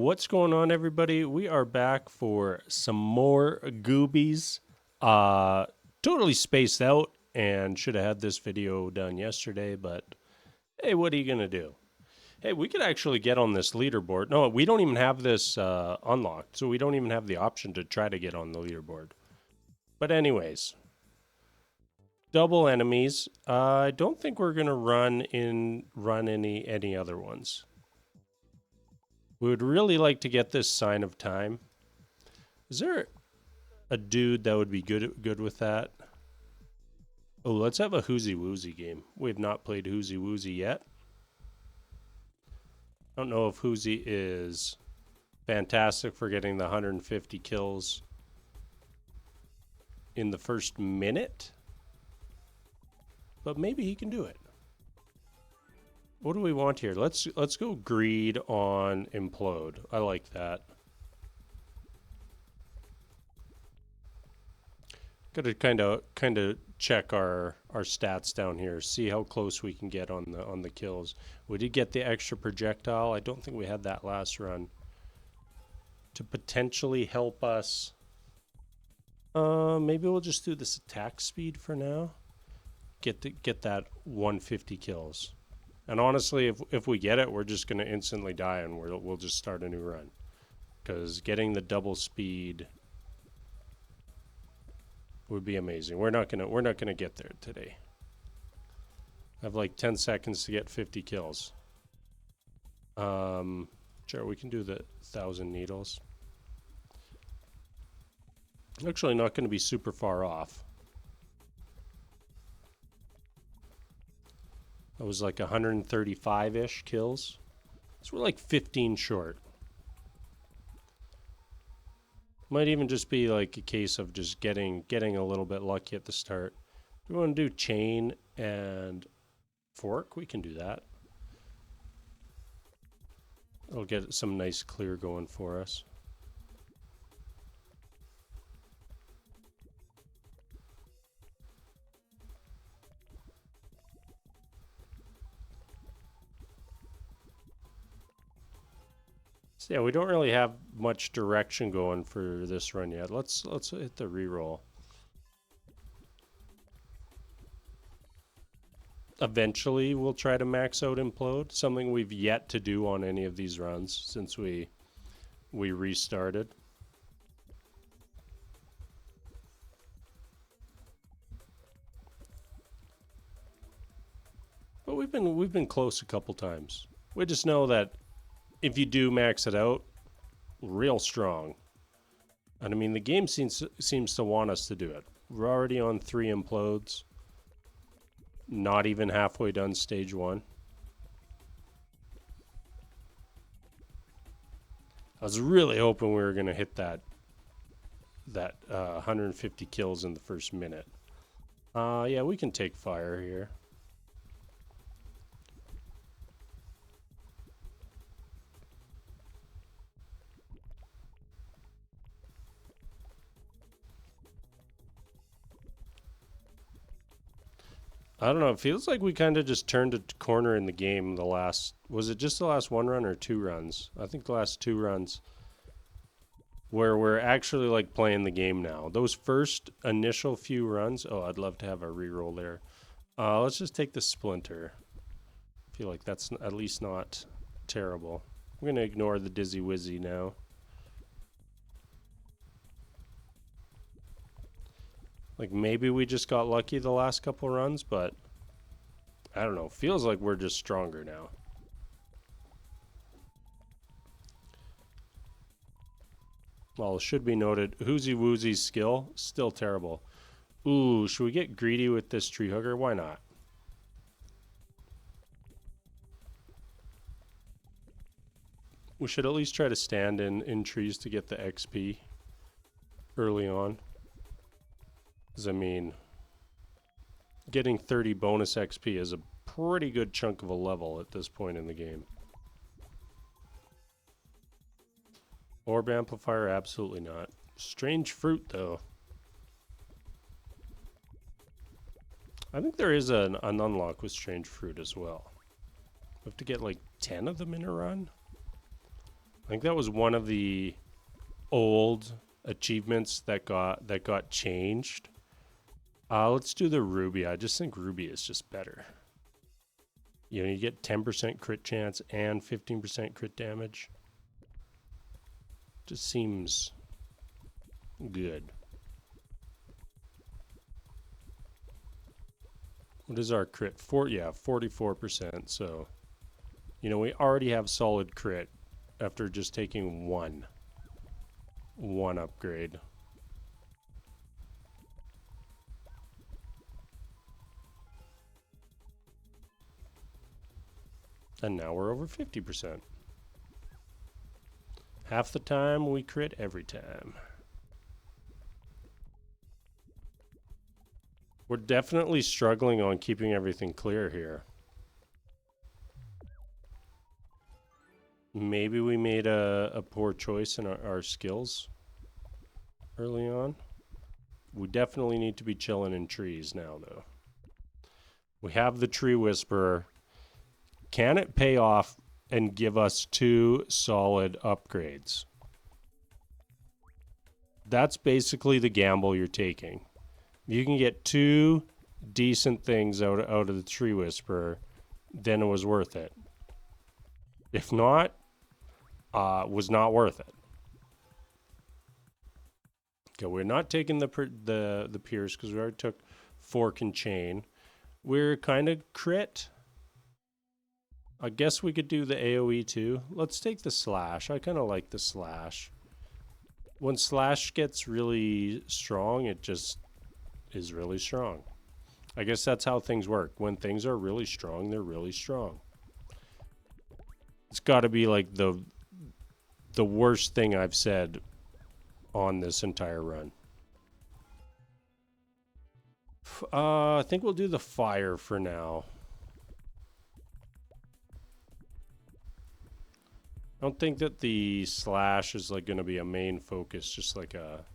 What's going on, everybody? We are back for some more Goobies. Totally spaced out and should have had this video done yesterday, but hey, what are you going to do? Hey, we could actually get on this leaderboard. No, we don't even have this unlocked, so we don't even have the option to try to get on the leaderboard. But anyways, double enemies. I don't think we're going to run any other ones. We would really like to get this sign of time. Is there a dude that would be good with that? Oh, let's have a Hoozey Woozey game. We have not played Hoozey Woozey yet. I don't know if Hoozey is fantastic for getting the 150 kills in the first minute, but maybe he can do it. What do we want here? Let's go greed on implode. I like that. Got to kind of check our stats down here. See how close we can get on the kills. We did get the extra projectile. I don't think we had that last run to potentially help us. Maybe we'll just do this attack speed for now. Get that 150 kills. And honestly, if we get it, we're just going to instantly die and we'll just start a new run. Because getting the double speed would be amazing. We're not gonna get there today. I have like 10 seconds to get 50 kills. Sure, we can do the 1,000 needles. Actually, not going to be super far off. That was like 135-ish kills. So we're like 15 short. Might even just be like a case of just getting a little bit lucky at the start. Do we want to do chain and fork? We can do that. It'll get some nice clear going for us. So yeah, we don't really have much direction going for this run yet. Let's hit the reroll. Eventually, we'll try to max out implode. Something we've yet to do on any of these runs since we restarted. But we've been close a couple times. We just know that if you do max it out, real strong. And I mean, the game seems to want us to do it. We're already on 3 implodes. Not even halfway done stage 1. I was really hoping we were going to hit that 150 kills in the first minute. Yeah, we can take fire here. I don't know. It feels like we kind of just turned a corner in the game the last... Was it just the last 1 run or 2 runs? I think the last 2 runs where we're actually like playing the game now. Those first initial few runs... Oh, I'd love to have a reroll there. Let's just take the splinter. I feel like that's at least not terrible. I'm going to ignore the Dizzy Wizzy now. Like, maybe we just got lucky the last couple runs, but I don't know. Feels like we're just stronger now. Well, it should be noted, Hoozey Woozey's skill, still terrible. Ooh, should we get greedy with this tree hugger? Why not? We should at least try to stand in trees to get the XP early on. I mean, getting 30 bonus XP is a pretty good chunk of a level at this point in the game. Orb amplifier, absolutely not. Strange fruit, though. I think there is an unlock with strange fruit as well. We have to get like 10 of them in a run. I think that was one of the old achievements that got changed. Let's do the ruby. I just think ruby is just better. You know, you get 10% crit chance and 15% crit damage. Just seems good. What is our crit? 44%. So, you know, we already have solid crit after just taking one upgrade. And now we're over 50%. Half the time we crit every time. We're definitely struggling on keeping everything clear here. Maybe we made a poor choice in our skills early on. We definitely need to be chilling in trees now, though. We have the Tree Whisperer. Can it pay off and give us 2 solid upgrades? That's basically the gamble you're taking. You can get 2 decent things out of the Tree Whisperer, then it was worth it. If not, was not worth it. Okay, we're not taking the Pierce because we already took Fork and Chain. We're kind of crit. I guess we could do the AoE too. Let's take the Slash. I kind of like the Slash. When Slash gets really strong, it just is really strong. I guess that's how things work. When things are really strong, they're really strong. It's got to be like the worst thing I've said on this entire run. I think we'll do the Fire for now. I don't think that the Slash is like going to be a main focus, just like a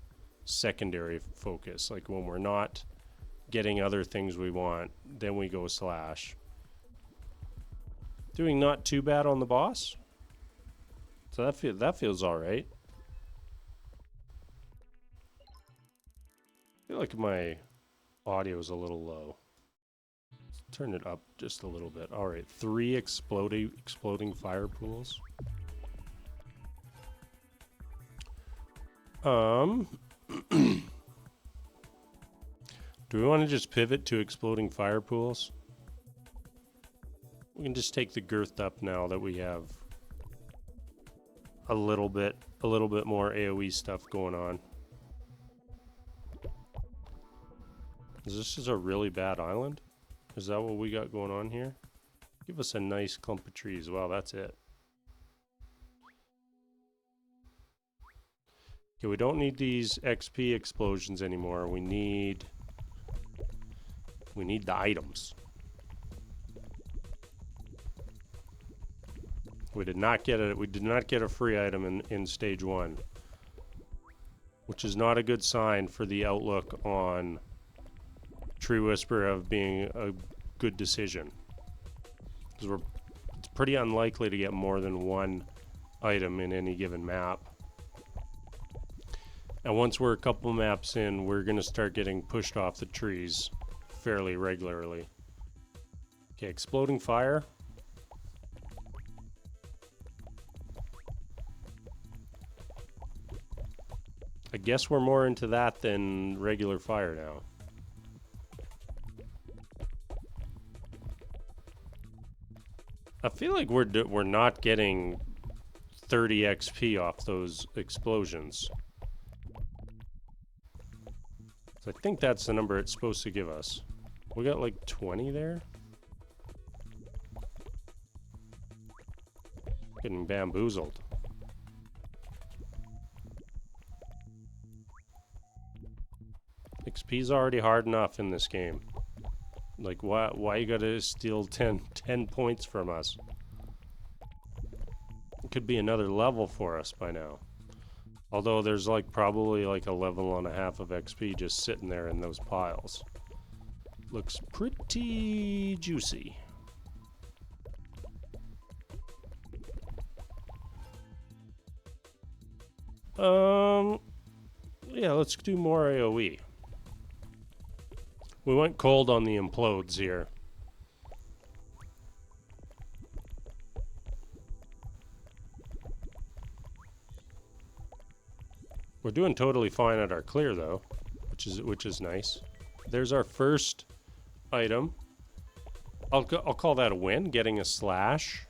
secondary focus. Like when we're not getting other things we want, then we go Slash. Doing not too bad on the boss. So that feels all right. I feel like my audio is a little low. Let's turn it up just a little bit. All right, 3 exploding fire pools. Do we want to just pivot to exploding fire pools? We can just take the girth up now that we have a little bit more AoE stuff going on. Is this just a really bad island? Is that what we got going on here? Give us a nice clump of trees. Wow, that's it. Okay, we don't need these XP explosions anymore. We need the items. We did not get a free item in stage 1, which is not a good sign for the outlook on Tree Whisperer of being a good decision. Because it's pretty unlikely to get more than 1 item in any given map. And once we're a couple maps in, we're going to start getting pushed off the trees fairly regularly. Okay, exploding fire. I guess we're more into that than regular fire now. I feel like we're not getting 30 XP off those explosions. So I think that's the number it's supposed to give us. We got like 20 there? Getting bamboozled. XP's already hard enough in this game. Like, why you gotta steal 10 points from us? It could be another level for us by now. Although there's like probably like a level and a half of XP just sitting there in those piles. Looks pretty juicy. Yeah, let's do more AoE. We went cold on the implodes here. We're doing totally fine at our clear though, which is nice. There's our first item. I'll call that a win, getting a slash.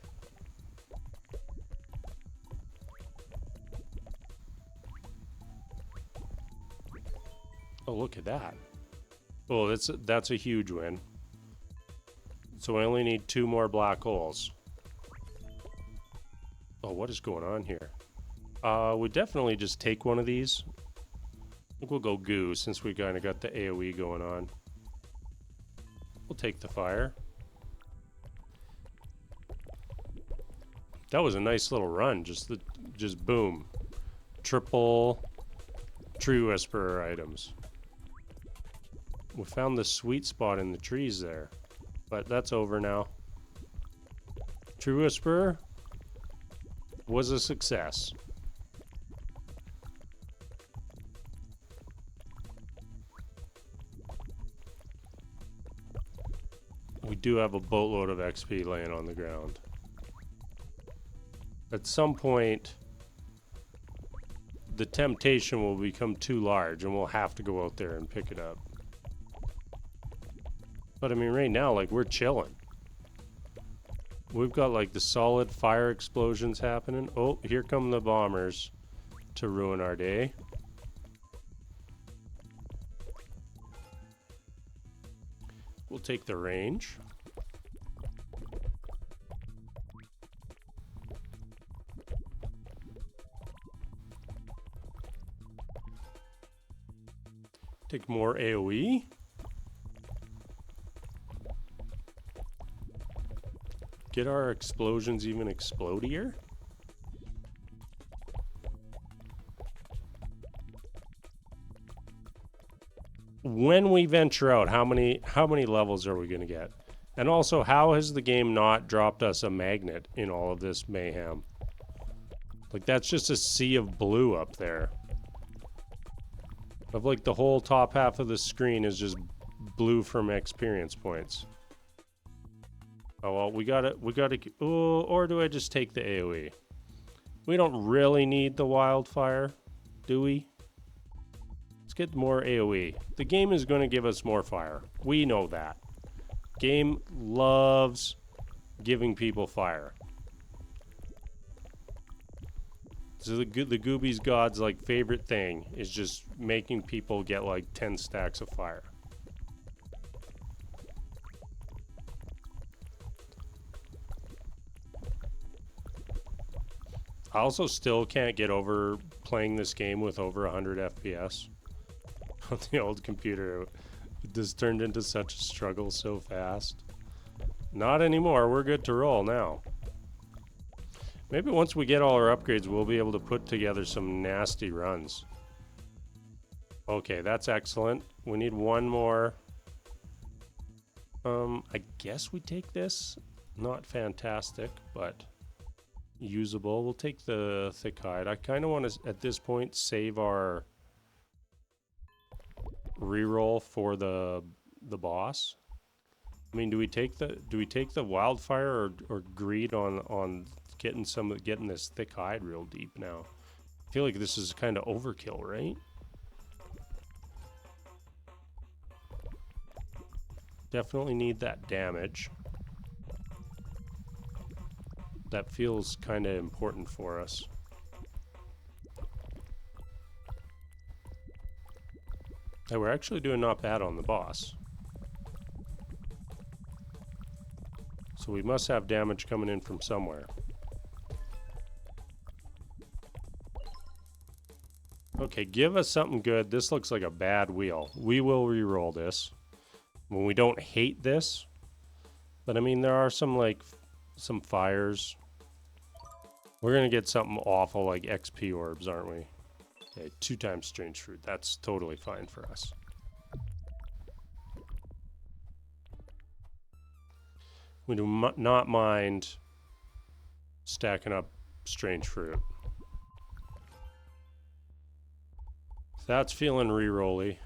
Oh, look at that. Oh, that's a huge win. So we only need 2 more black holes. Oh, what is going on here? We definitely just take one of these. I think we'll go goo since we kind of got the AoE going on. We'll take the fire. That was a nice little run. Just boom. Triple tree whisperer items. We found the sweet spot in the trees there. But that's over now. Tree whisperer was a success. We do have a boatload of XP laying on the ground. At some point, the temptation will become too large and we'll have to go out there and pick it up. But I mean, right now, like, we're chilling. We've got like the solid fire explosions happening. Oh, here come the bombers to ruin our day. We'll take the range. Take more AoE. Get our explosions even explodier. When we venture out, how many levels are we going to get? And also, how has the game not dropped us a magnet in all of this mayhem? Like, that's just a sea of blue up there. Of like the whole top half of the screen is just blue from experience points. Oh well, we gotta. Oh, or do I just take the AoE? We don't really need the wildfire, do we? Let's get more AoE. The game is going to give us more fire. We know that. Game loves giving people fire. So the Goobies God's like favorite thing is just making people get like 10 stacks of fire. I also still can't get over playing this game with over 100 FPS. On the old computer, it just turned into such a struggle so fast. Not anymore, we're good to roll now. Maybe once we get all our upgrades, we'll be able to put together some nasty runs. Okay, that's excellent. We need one more. I guess we take this. Not fantastic, but usable. We'll take the thick hide. I kind of want to, at this point, save our reroll for the boss. I mean, do we take the wildfire or greed on getting this thick hide real deep now? I feel like this is kind of overkill, right? Definitely need that damage. That feels kind of important for us. Hey, we're actually doing not bad on the boss. So we must have damage coming in from somewhere. Okay, give us something good. This looks like a bad wheel. We will re-roll this. When we don't hate this. But I mean, there are some fires. We're gonna get something awful like XP orbs, aren't we? Okay, 2 times strange fruit. That's totally fine for us. We do not mind stacking up strange fruit. That's feeling re-rolly.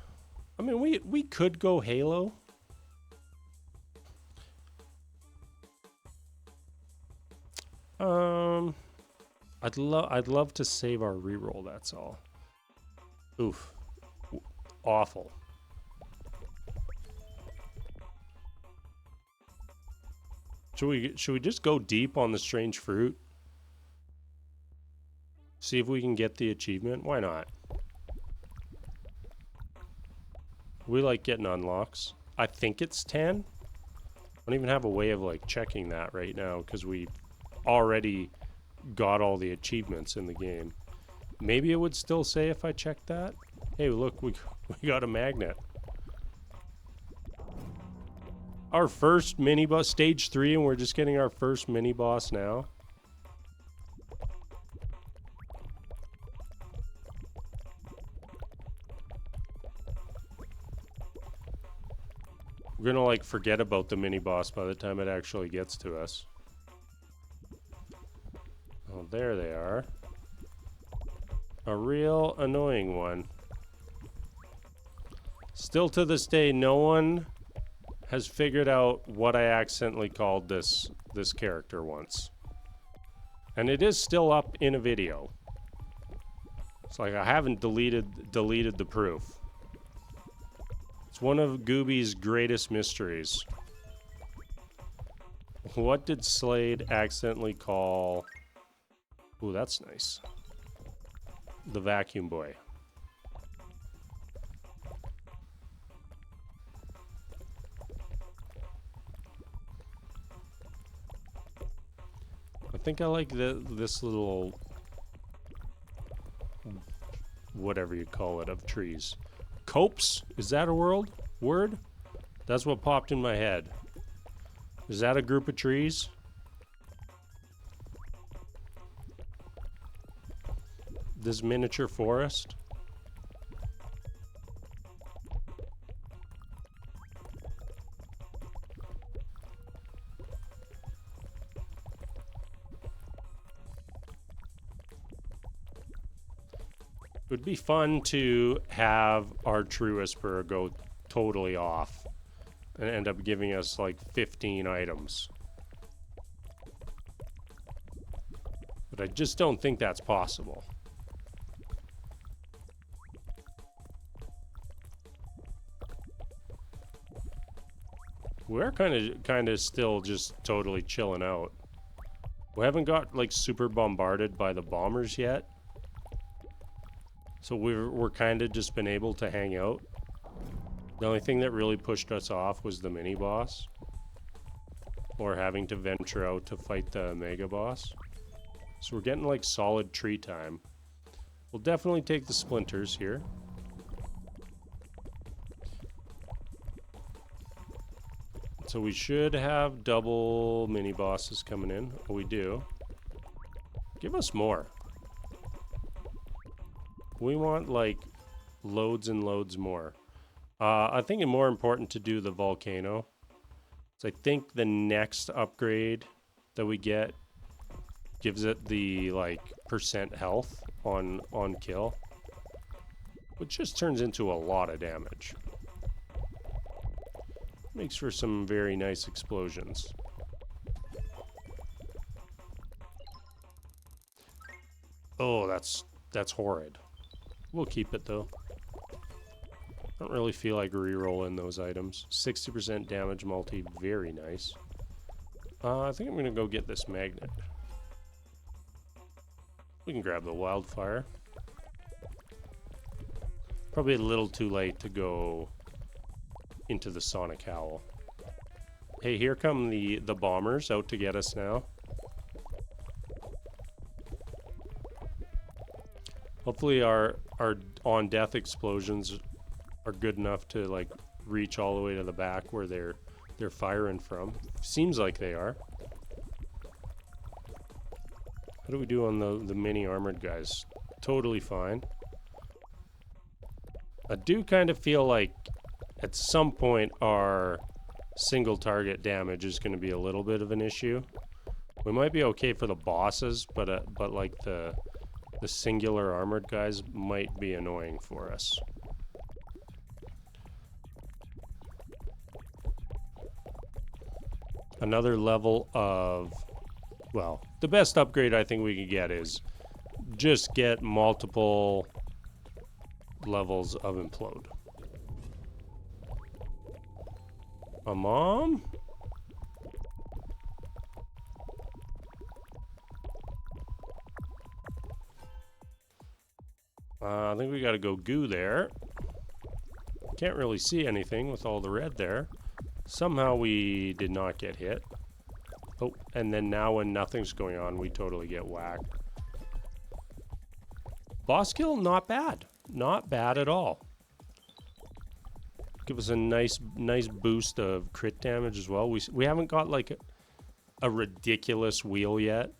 I mean, we could go Halo. I'd love to save our reroll, that's all. Oof. Awful. Should we just go deep on the strange fruit? See if we can get the achievement? Why not? We like getting unlocks. I think it's 10. I don't even have a way of like checking that right now because we already got all the achievements in the game. Maybe it would still say if I checked that. Hey, look, we got a magnet. Our first mini boss, stage 3, and we're just getting our first mini boss now. We're gonna like forget about the mini boss by the time it actually gets to us. Oh, there they are. A real annoying one. Still to this day, no one has figured out what I accidentally called this character once. And it is still up in a video. It's like I haven't deleted the proof. It's one of Goobie's greatest mysteries. What did Slade accidentally call... Ooh, that's nice. The vacuum boy. I think I like this little... whatever you call it, of trees. Copse? Is that a word? That's what popped in my head. Is that a group of trees? This miniature forest? It would be fun to have our True Whisperer go totally off and end up giving us like 15 items. But I just don't think that's possible. We're kind of still just totally chilling out. We haven't got like super bombarded by the bombers yet. So we're kind of just been able to hang out. The only thing that really pushed us off was the mini boss. Or having to venture out to fight the mega boss. So we're getting like solid tree time. We'll definitely take the splinters here. So we should have double mini bosses coming in. Oh, we do. Give us more. We want like loads and loads more. I think it's more important to do the volcano. So I think the next upgrade that we get gives it the like % health on kill, which just turns into a lot of damage. Makes for some very nice explosions. Oh, that's horrid. We'll keep it though. I don't really feel like re-rolling those items. 60% damage multi, very nice. I think I'm gonna go get this magnet. We can grab the wildfire. Probably a little too late to go into the sonic howl. Hey, here come the bombers out to get us now. Hopefully our on death explosions are good enough to like reach all the way to the back where they're firing from. Seems like they are. How do we do on the mini armored guys? Totally fine. I do kind of feel like at some point our single target damage is going to be a little bit of an issue. We might be okay for the bosses, but like the The singular armored guys might be annoying for us. Another level of, well, the best upgrade I think we could get is just get multiple levels of implode. A mom? I think we gotta go goo there. Can't really see anything with all the red there. Somehow we did not get hit. Oh, and then now when nothing's going on, we totally get whacked. Boss kill, not bad. Not bad at all. Give us a nice boost of crit damage as well. We haven't got like a ridiculous wheel yet.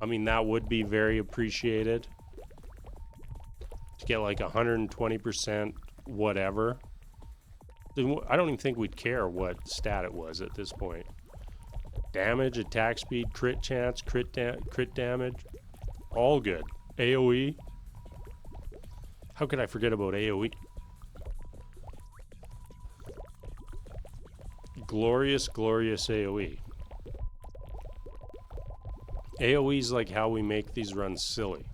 I mean, that would be very appreciated. To get like 120% whatever. I don't even think we'd care what stat it was at this point. Damage, attack speed, crit chance, crit damage. All good. AoE. How could I forget about AoE? Glorious, glorious AoE. AoE is like how we make these runs silly.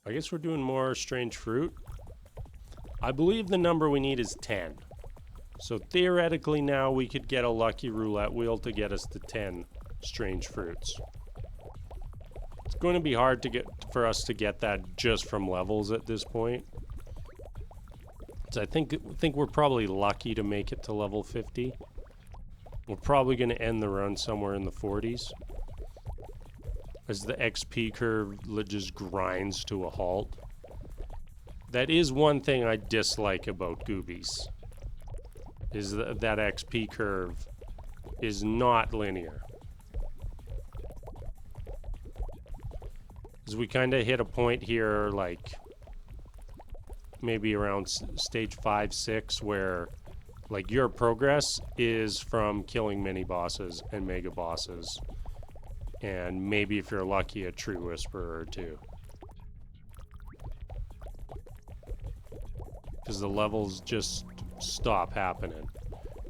I guess we're doing more strange fruit. I believe the number we need is 10. So theoretically now we could get a lucky roulette wheel to get us to 10 strange fruits. It's going to be hard to get for us to get that just from levels at this point. So I think we're probably lucky to make it to level 50. We're probably going to end the run somewhere in the 40s. As the XP curve just grinds to a halt. That is one thing I dislike about Goobies. Is that XP curve is not linear. As we kind of hit a point here, like maybe around stage 5, 6, where like your progress is from killing mini bosses and mega bosses. And maybe if you're lucky, a true whisperer or two. Because the levels just stop happening.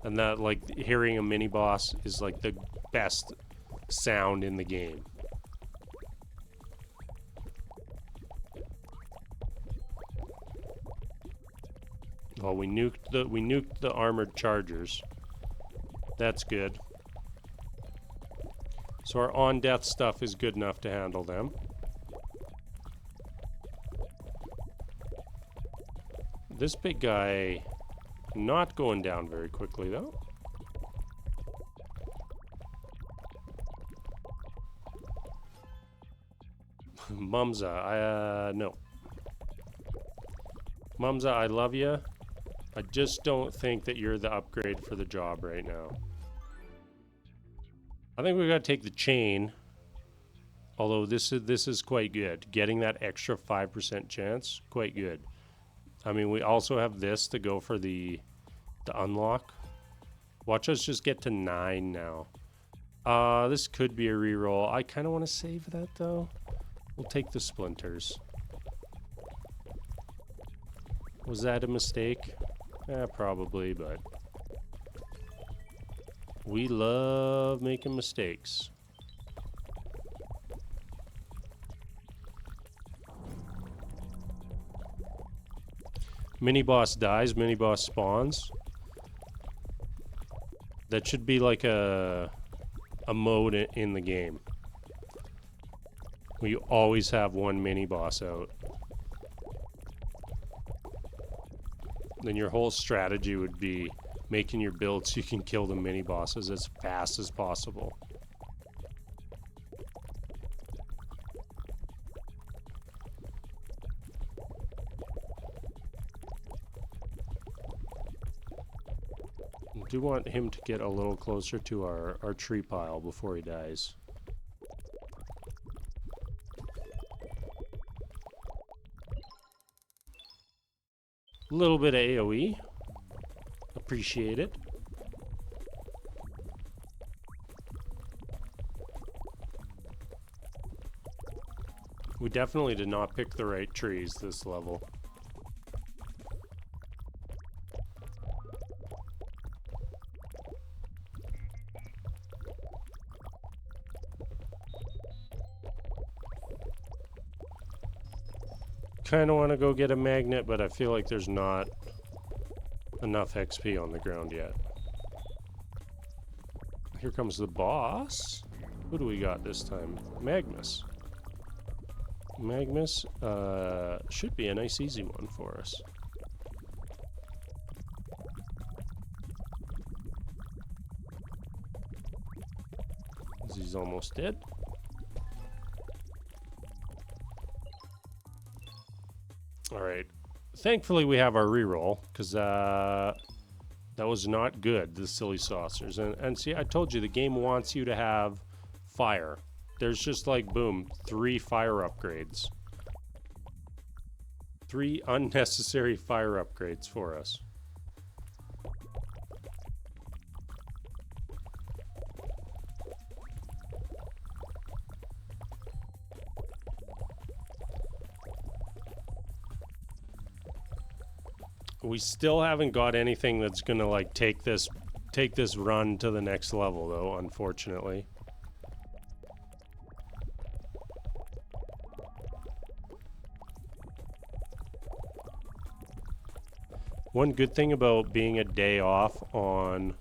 And that, like, hearing a mini boss is like the best sound in the game. Well, we nuked the armored chargers. That's good. So our on-death stuff is good enough to handle them. This big guy not going down very quickly though. Mumza, no. Mumza, I love you. I just don't think that you're the upgrade for the job right now. I think we got to take the chain, although this is quite good. Getting that extra 5% chance, quite good. I mean, we also have this to go for the unlock. Watch us just get to 9 now. This could be a reroll. I kind of want to save that though. We'll take the splinters. Was that a mistake? Probably, but we love making mistakes. Mini boss dies, mini boss spawns. That should be like a mode in the game. We always have one mini boss out. Then your whole strategy would be making your build so you can kill the mini bosses as fast as possible. I do want him to get a little closer to our tree pile before he dies. A little bit of AoE. Appreciate it. We definitely did not pick the right trees this level. Kind of want to go get a magnet, but I feel like there's not enough XP on the ground yet. Here comes the boss. Who do we got this time? Magnus. Magnus should be a nice easy one for us. He's almost dead. Alright. Thankfully we have our reroll, because that was not good, the silly saucers. And see, I told you, the game wants you to have fire. There's just like, boom, 3 fire upgrades. 3 unnecessary fire upgrades for us. We still haven't got anything that's gonna like take this run to the next level though, unfortunately. One good thing about being a day off on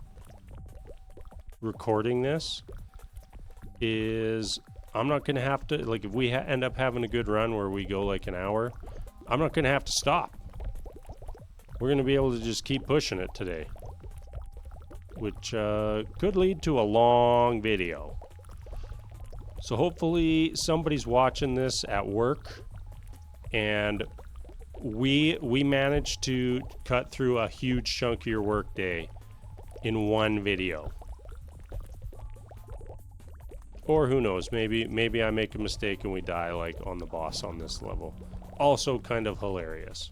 recording this is I'm not gonna have to, like, if we end up having a good run where we go like an hour, I'm not gonna have to stop. We're going to be able to just keep pushing it today, which could lead to a long video. So hopefully somebody's watching this at work, and we managed to cut through a huge chunk of your work day in one video. Or who knows, maybe I make a mistake and we die like on the boss on this level. Also kind of hilarious.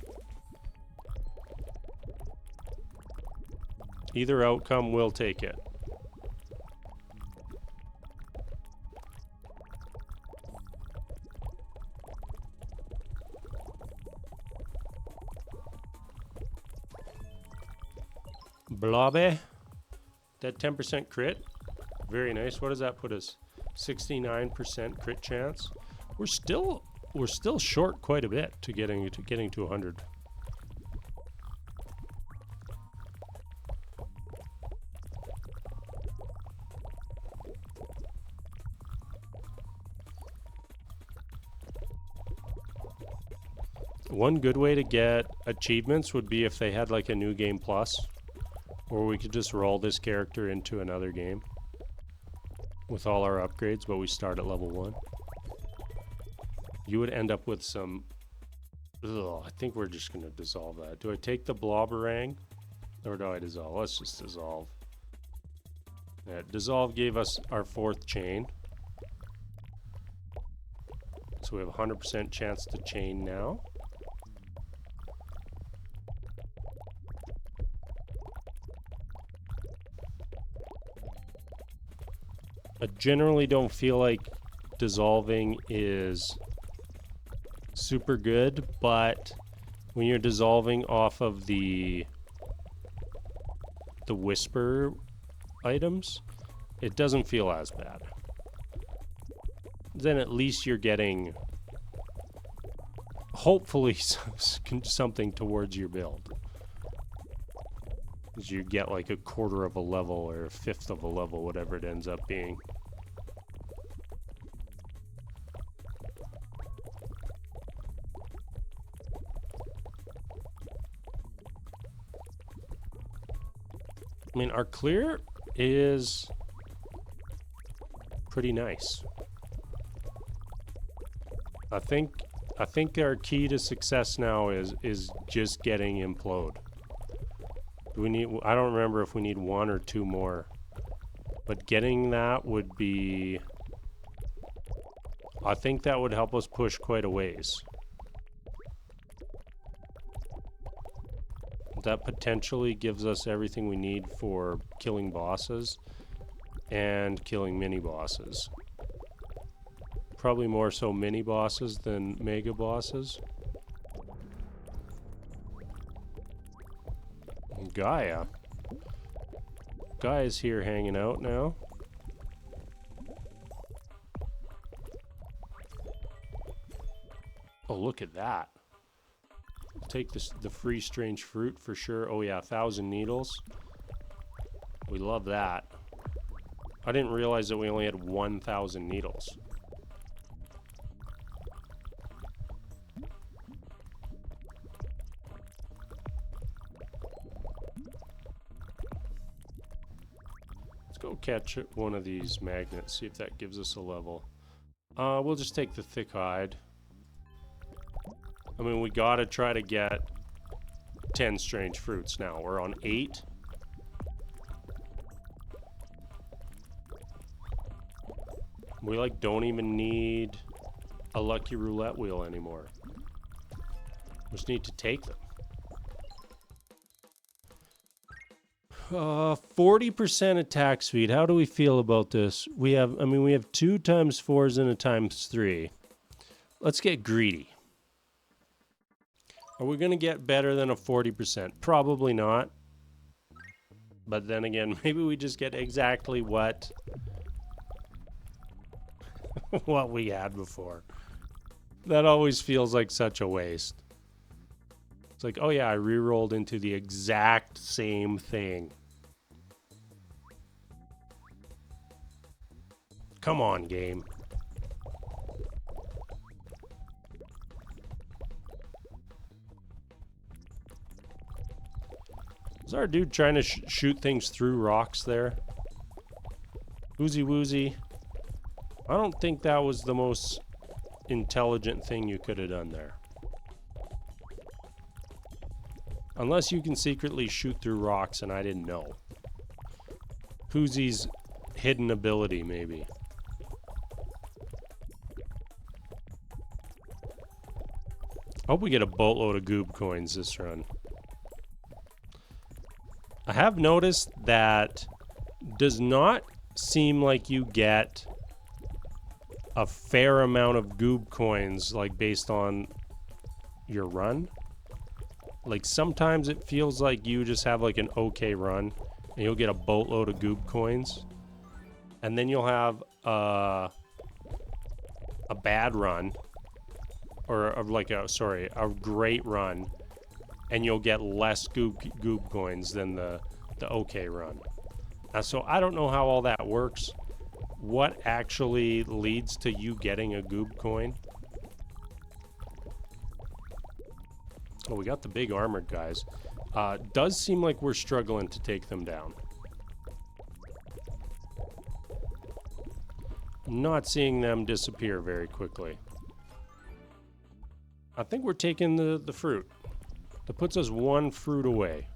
Either outcome, we'll take it. Blobby. That 10% crit. Very nice. What does that put us? 69% crit chance. We're still short quite a bit to getting to 100. One good way to get achievements would be if they had like a new game plus, or we could just roll this character into another game with all our upgrades, but we start at level 1. You would end up with some... Ugh, I think we're just going to dissolve that. Do I take the blobberang, or do I dissolve? Let's just dissolve. Yeah, dissolve gave us our 4th chain. So we have a 100% chance to chain now. I generally don't feel like dissolving is super good, but when you're dissolving off of the whisper items, it doesn't feel as bad. Then at least you're getting, hopefully, something towards your build. Because you get like a 1/4 of a level or a 1/5 of a level, whatever it ends up being. I mean, our clear is pretty nice. I think our key to success now is just getting implode. Do we need? I don't remember if we need 1 or 2 more, but getting that would be. I think that would help us push quite a ways. That potentially gives us everything we need for killing bosses and killing mini bosses. Probably more so mini bosses than mega bosses. Gaia. Gaia's here hanging out now. Oh, look at that. Take this, the free strange fruit for sure. Oh yeah, 1,000 needles. We love that. I didn't realize that we only had 1,000 needles. Let's go catch one of these magnets, see if that gives us a level. We'll just take the thick hide. I mean, we gotta try to get 10 strange fruits now. We're on 8. We like don't even need a lucky roulette wheel anymore. We just need to take them. 40% attack speed. How do we feel about this? We have 2 times 4s and a times 3. Let's get greedy. Are we going to get better than a 40%? Probably not. But then again, maybe we just get exactly what we had before. That always feels like such a waste. It's like, oh yeah, I re-rolled into the exact same thing. Come on, game. Is our dude trying to shoot things through rocks there? Hoozey Woozey. I don't think that was the most intelligent thing you could have done there. Unless you can secretly shoot through rocks and I didn't know. Hoozey's hidden ability, maybe. I hope we get a boatload of Goobcoins this run. I have noticed that does not seem like you get a fair amount of Goobcoins, like based on your run. Like sometimes it feels like you just have like an okay run and you'll get a boatload of Goobcoins, and then you'll have a bad run, or a great run, and you'll get less Goobcoins than the okay run. So I don't know how all that works. What actually leads to you getting a Goobcoin? Oh, we got the big armored guys. Does seem like we're struggling to take them down. Not seeing them disappear very quickly. I think we're taking the fruit. That puts us 1 fruit away.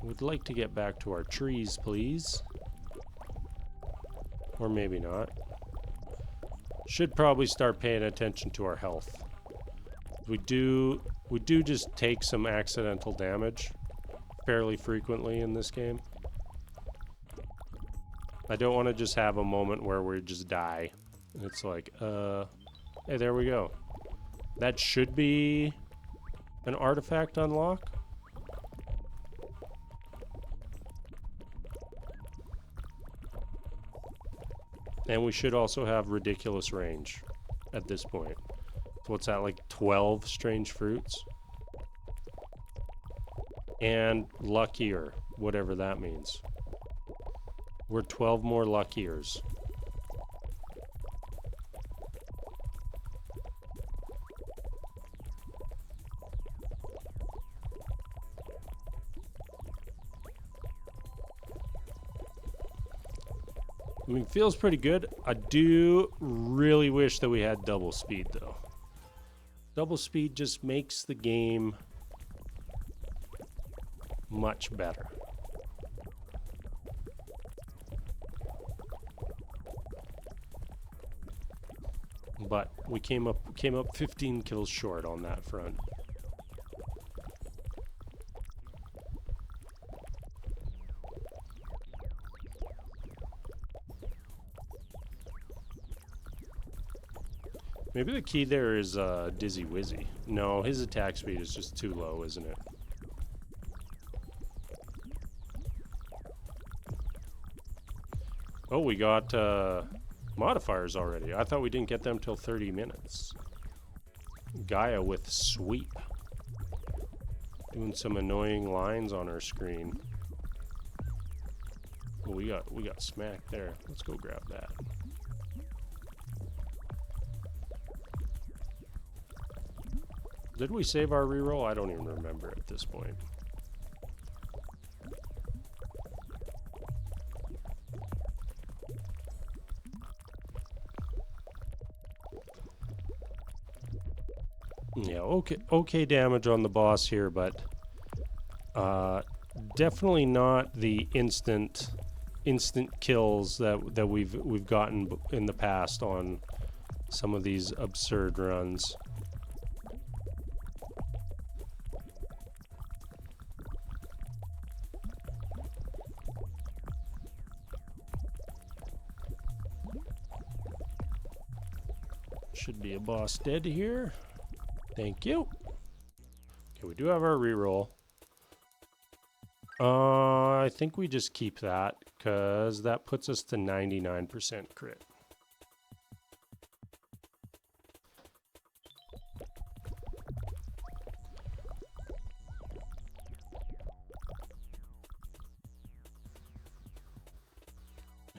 Would like to get back to our trees, please. Or maybe not. Should probably start paying attention to our health. We do just take some accidental damage fairly frequently in this game. I don't want to just have a moment where we just die. It's like, hey, there we go. That should be an artifact unlock. And we should also have ridiculous range at this point. So what's that, like 12 strange fruits? And luckier, whatever that means. We're 12 more luckiers. I mean, feels pretty good. I do really wish that we had double speed, though. Double speed just makes the game much better. But we came up 15 kills short on that front. Maybe the key there is Hoozey Woozey. No, his attack speed is just too low, isn't it? Oh, we got modifiers already. I thought we didn't get them till 30 minutes. Gaia with sweep. Doing some annoying lines on our screen. Oh, we got smacked there. Let's go grab that. Did we save our reroll? I don't even remember at this point. Yeah, okay damage on the boss here, but definitely not the instant kills that we've gotten in the past on some of these absurd runs. Should be a boss dead here. Thank you. Okay, we do have our reroll. I think we just keep that because that puts us to 99% crit.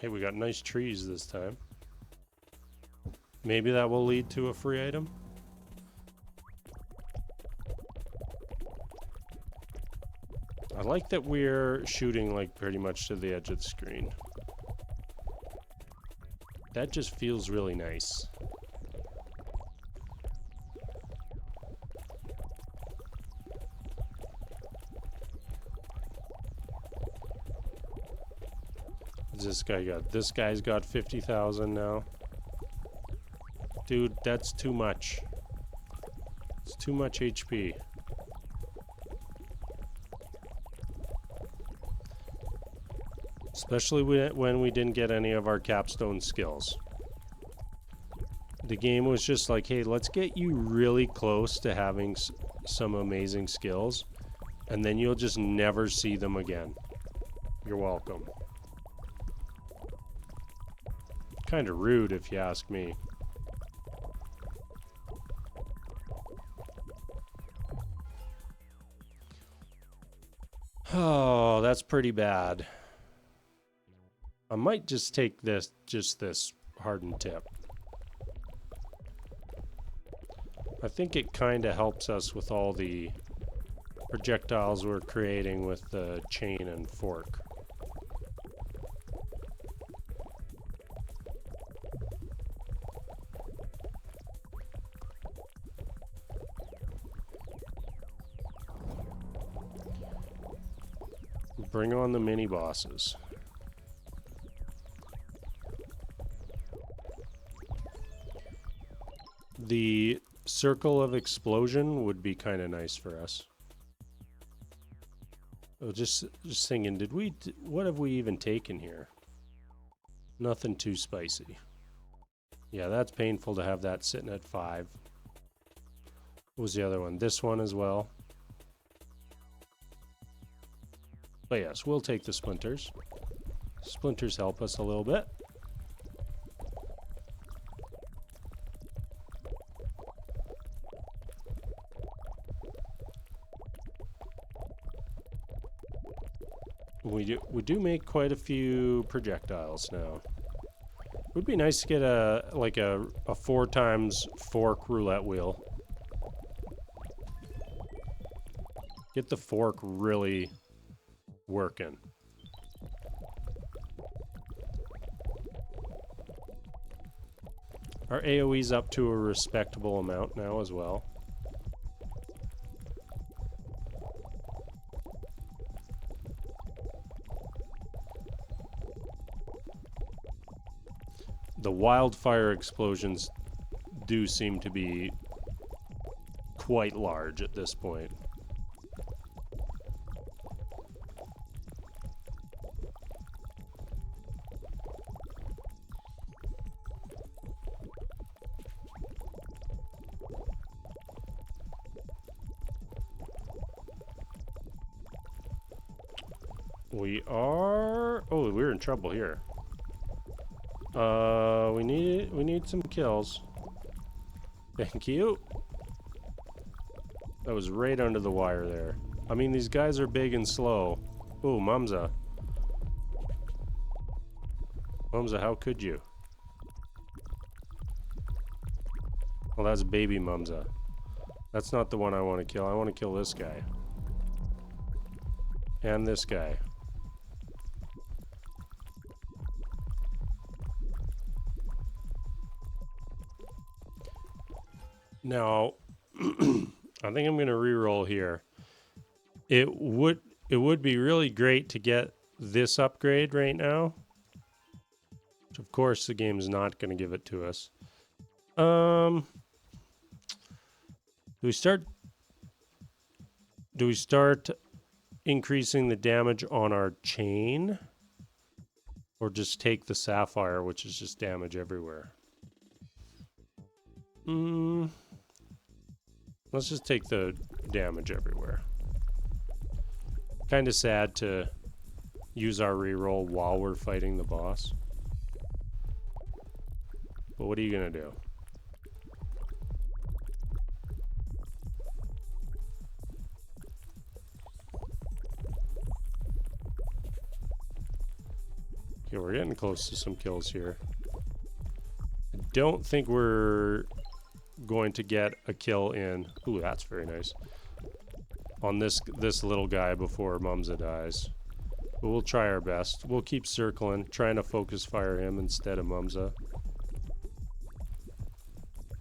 Hey, we got nice trees this time. Maybe that will lead to a free item. I like that we're shooting like pretty much to the edge of the screen. That just feels really nice. What's this guy got? This guy's got 50,000 now. Dude, that's too much. It's too much HP. Especially when we didn't get any of our capstone skills. The game was just like, hey, let's get you really close to having some amazing skills, and then you'll just never see them again. You're welcome. Kind of rude if you ask me. Oh, that's pretty bad. I might just take this hardened tip. I think it kind of helps us with all the projectiles we're creating with the chain and fork. Bring on the mini bosses. The circle of explosion would be kind of nice for us. Oh, just thinking, what have we even taken here? Nothing too spicy. Yeah, that's painful to have that sitting at 5. What was the other one? This one as well. But yes, we'll take the splinters. Splinters help us a little bit. We do make quite a few projectiles now. It would be nice to get a 4 times fork roulette wheel. Get the fork really working. Our AoE's up to a respectable amount now as well. The wildfire explosions do seem to be quite large at this point. We are... Oh, we're in trouble here. We need some kills. Thank you. That was right under the wire there. I mean, these guys are big and slow. Ooh, Mumza. Mumza, how could you? Well, that's baby Mumza. That's not the one I want to kill. I want to kill this guy. And this guy. Now, I think I'm going to re-roll here. It would be really great to get this upgrade right now. Which of course the game's not going to give it to us. Do we start increasing the damage on our chain? Or just take the sapphire, which is just damage everywhere? Let's just take the damage everywhere. Kind of sad to use our reroll while we're fighting the boss. But what are you gonna do? Okay, we're getting close to some kills here. I don't think we're going to get a kill in. Ooh, that's very nice. On this little guy before Mumza dies. But we'll try our best. We'll keep circling, trying to focus fire him instead of Mumza.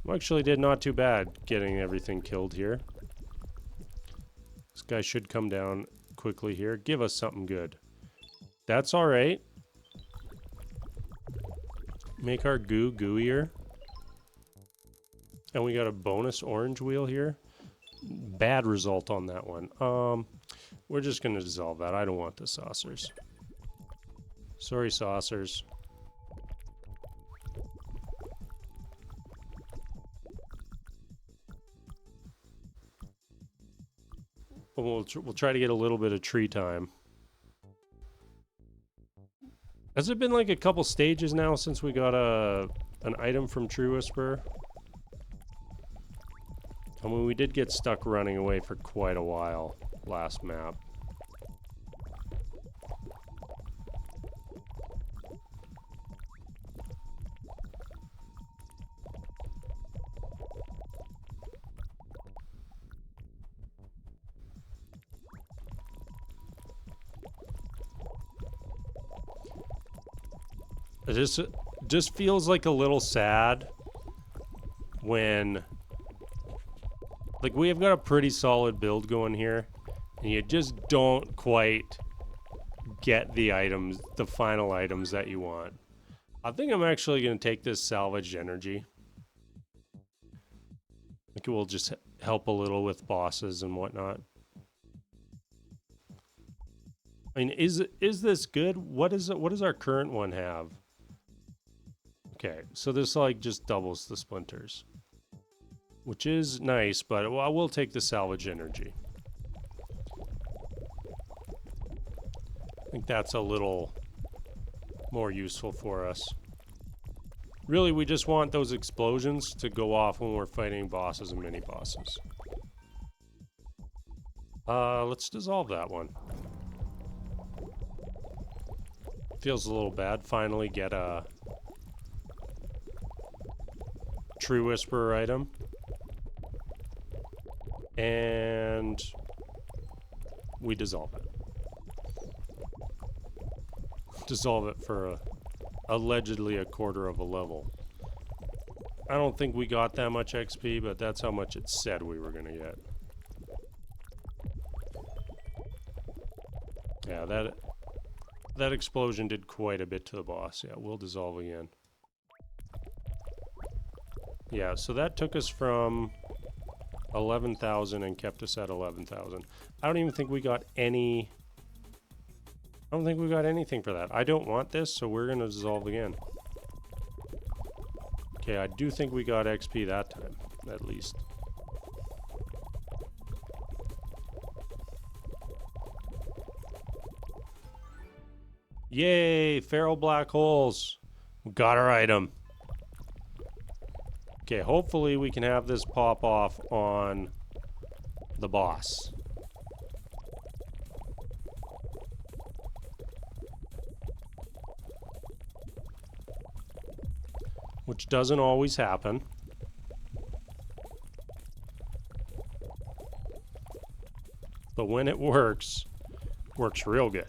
We actually did not too bad getting everything killed here. This guy should come down quickly here. Give us something good. That's alright. Make our goo gooier. And we got a bonus orange wheel here. Bad result on that one. We're just going to dissolve that. I don't want the saucers. Sorry, saucers. We'll try to get a little bit of tree time. Has it been like a couple stages now since we got an item from Tree Whisperer? I mean, we did get stuck running away for quite a while last map. It just feels like a little sad when, like, we have got a pretty solid build going here, and you just don't quite get the items, the final items that you want. I think I'm actually going to take this salvaged energy. I think it will just help a little with bosses and whatnot. I mean, is this good? What does our current one have? Okay, so this like just doubles the splinters, which is nice, but I will take the salvage energy. I think that's a little more useful for us. Really, we just want those explosions to go off when we're fighting bosses and mini bosses. Let's dissolve that one. Feels a little bad. Finally get a Tree Whisperer item. And we dissolve it. Dissolve it for allegedly a quarter of a level. I don't think we got that much XP, but that's how much it said we were going to get. Yeah, that explosion did quite a bit to the boss. Yeah, we'll dissolve again. Yeah, so that took us from 11,000 and kept us at 11,000. I don't even think we got any... I don't think we got anything for that. I don't want this, so we're going to dissolve again. Okay, I do think we got XP that time, at least. Yay, feral black holes. We got our item. Okay, hopefully we can have this pop off on the boss. Which doesn't always happen. But when it works real good.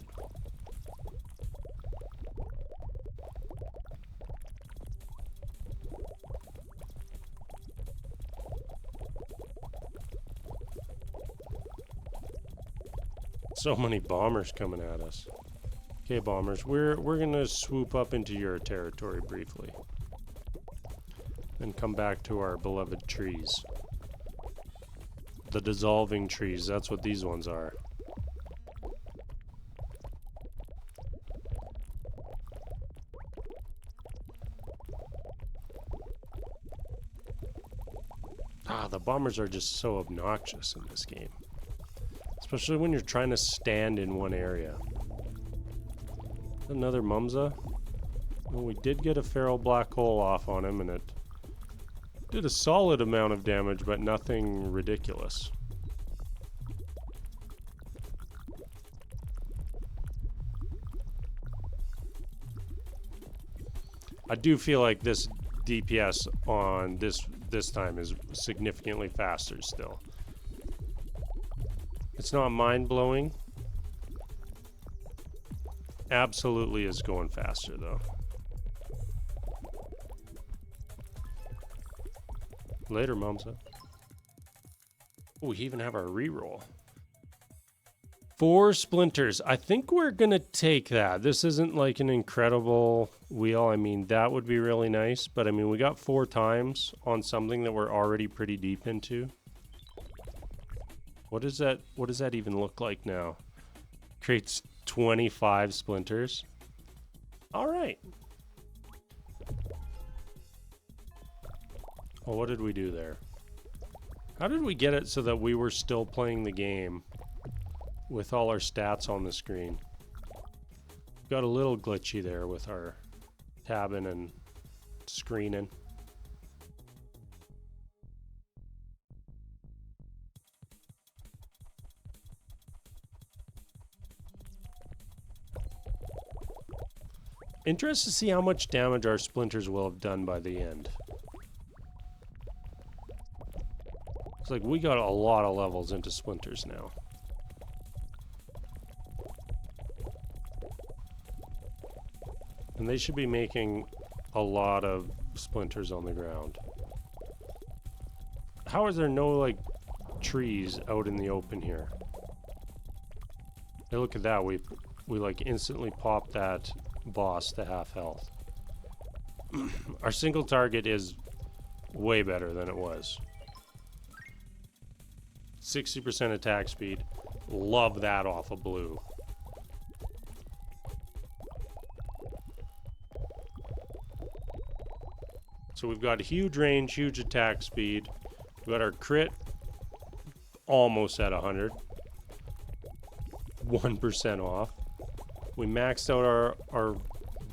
So many bombers coming at us. Okay, bombers, we're gonna swoop up into your territory briefly. And come back to our beloved trees. The dissolving trees, that's what these ones are. Ah, the bombers are just so obnoxious in this game. Especially when you're trying to stand in one area. Another Mumza. Well, we did get a feral black hole off on him, and it did a solid amount of damage, but nothing ridiculous. I do feel like this DPS on this time is significantly faster still. It's not mind-blowing. Absolutely is going faster though. Later, Mumsa. Oh, we even have our reroll. 4 splinters. I think we're gonna take that. This isn't like an incredible wheel. I mean, that would be really nice, but I mean, we got 4 times on something that we're already pretty deep into. What is that? What does that even look like now? Creates 25 splinters. All right. Well, what did we do there? How did we get it so that we were still playing the game with all our stats on the screen? Got a little glitchy there with our tabbing and screening. Interested to see how much damage our splinters will have done by the end. It's like we got a lot of levels into splinters now. And they should be making a lot of splinters on the ground. How is there no, like, trees out in the open here? Hey, look at that. We like instantly popped that boss to half health. Our single target is way better than it was. 60% attack speed. Love that off of blue. So we've got huge range, huge attack speed. We've got our crit almost at 100. 1% off. We maxed out our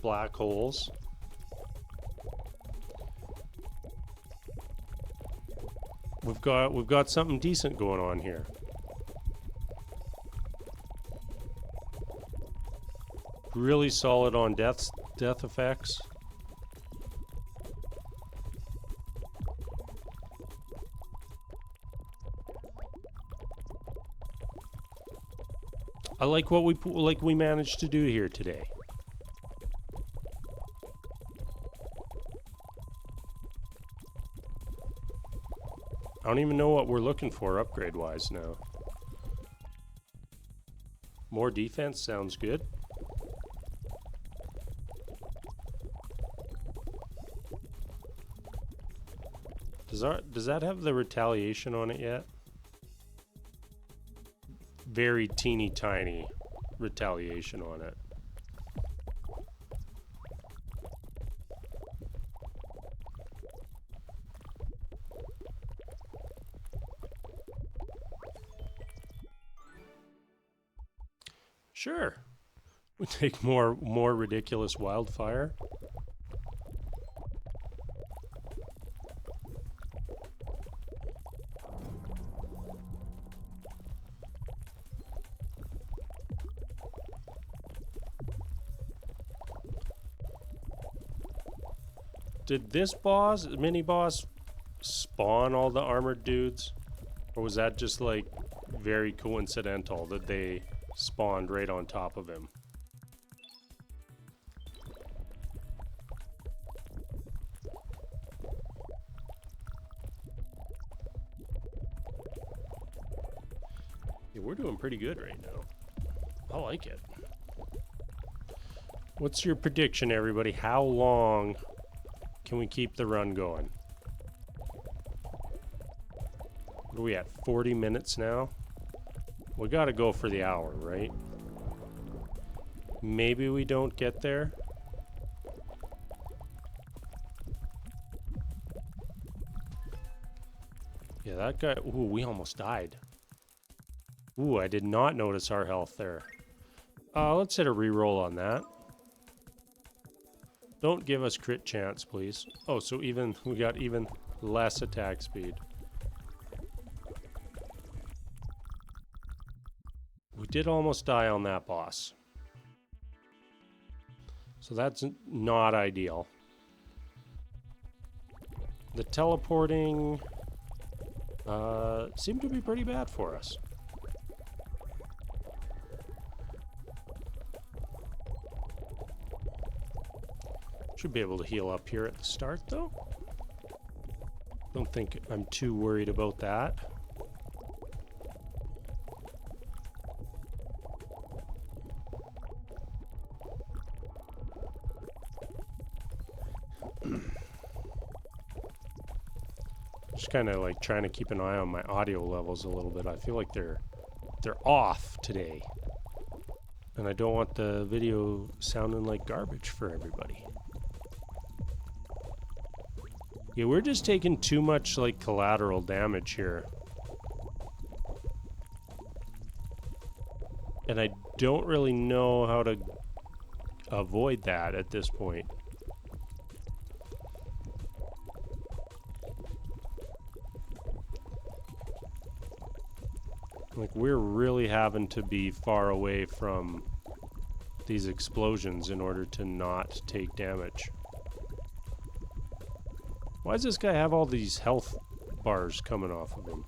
black holes. We've got something decent going on here. Really solid on death effects. I like what we managed to do here today. I don't even know what we're looking for upgrade-wise now. More defense sounds good. Does that have the retaliation on it yet? Very teeny tiny retaliation on it. Sure. We take more ridiculous wildfire. Did this boss, mini boss, spawn all the armored dudes? Or was that just like very coincidental that they spawned right on top of him? Yeah, we're doing pretty good right now. I like it. What's your prediction, everybody? How long can we keep the run going? What are we at? 40 minutes now? We gotta go for the hour, right? Maybe we don't get there. Yeah, that guy... Ooh, we almost died. Ooh, I did not notice our health there. Let's hit a reroll on that. Don't give us crit chance, please. Oh, so even we got even less attack speed. We did almost die on that boss. So that's not ideal. The teleporting seemed to be pretty bad for us. Should be able to heal up here at the start, though. Don't think I'm too worried about that. Just kind of like trying to keep an eye on my audio levels a little bit. I feel like they're off today. And I don't want the video sounding like garbage for everybody. Yeah, we're just taking too much, like, collateral damage here. And I don't really know how to avoid that at this point. Like, we're really having to be far away from these explosions in order to not take damage. Why does this guy have all these health bars coming off of him?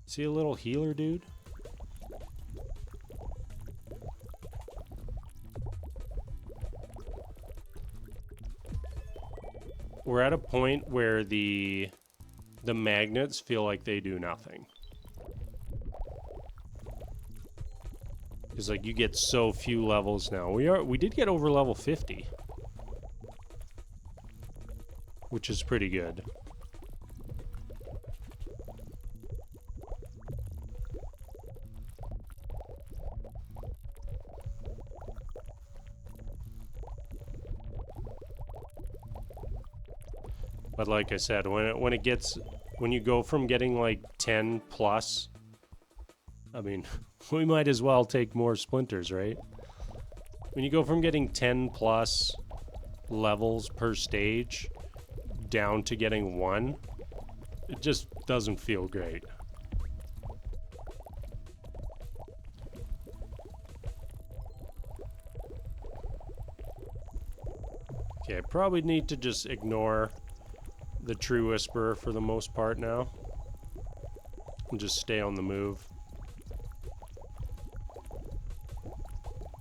Is he a little healer dude? We're at a point where the magnets feel like they do nothing. It's like you get so few levels now. We did get over level 50. Which is pretty good. But like I said, when you go from getting like 10 plus, I mean, we might as well take more splinters, right? When you go from getting 10 plus levels per stage down to getting 1, it just doesn't feel great. Okay, I probably need to just ignore the True Whisperer for the most part now. And just stay on the move.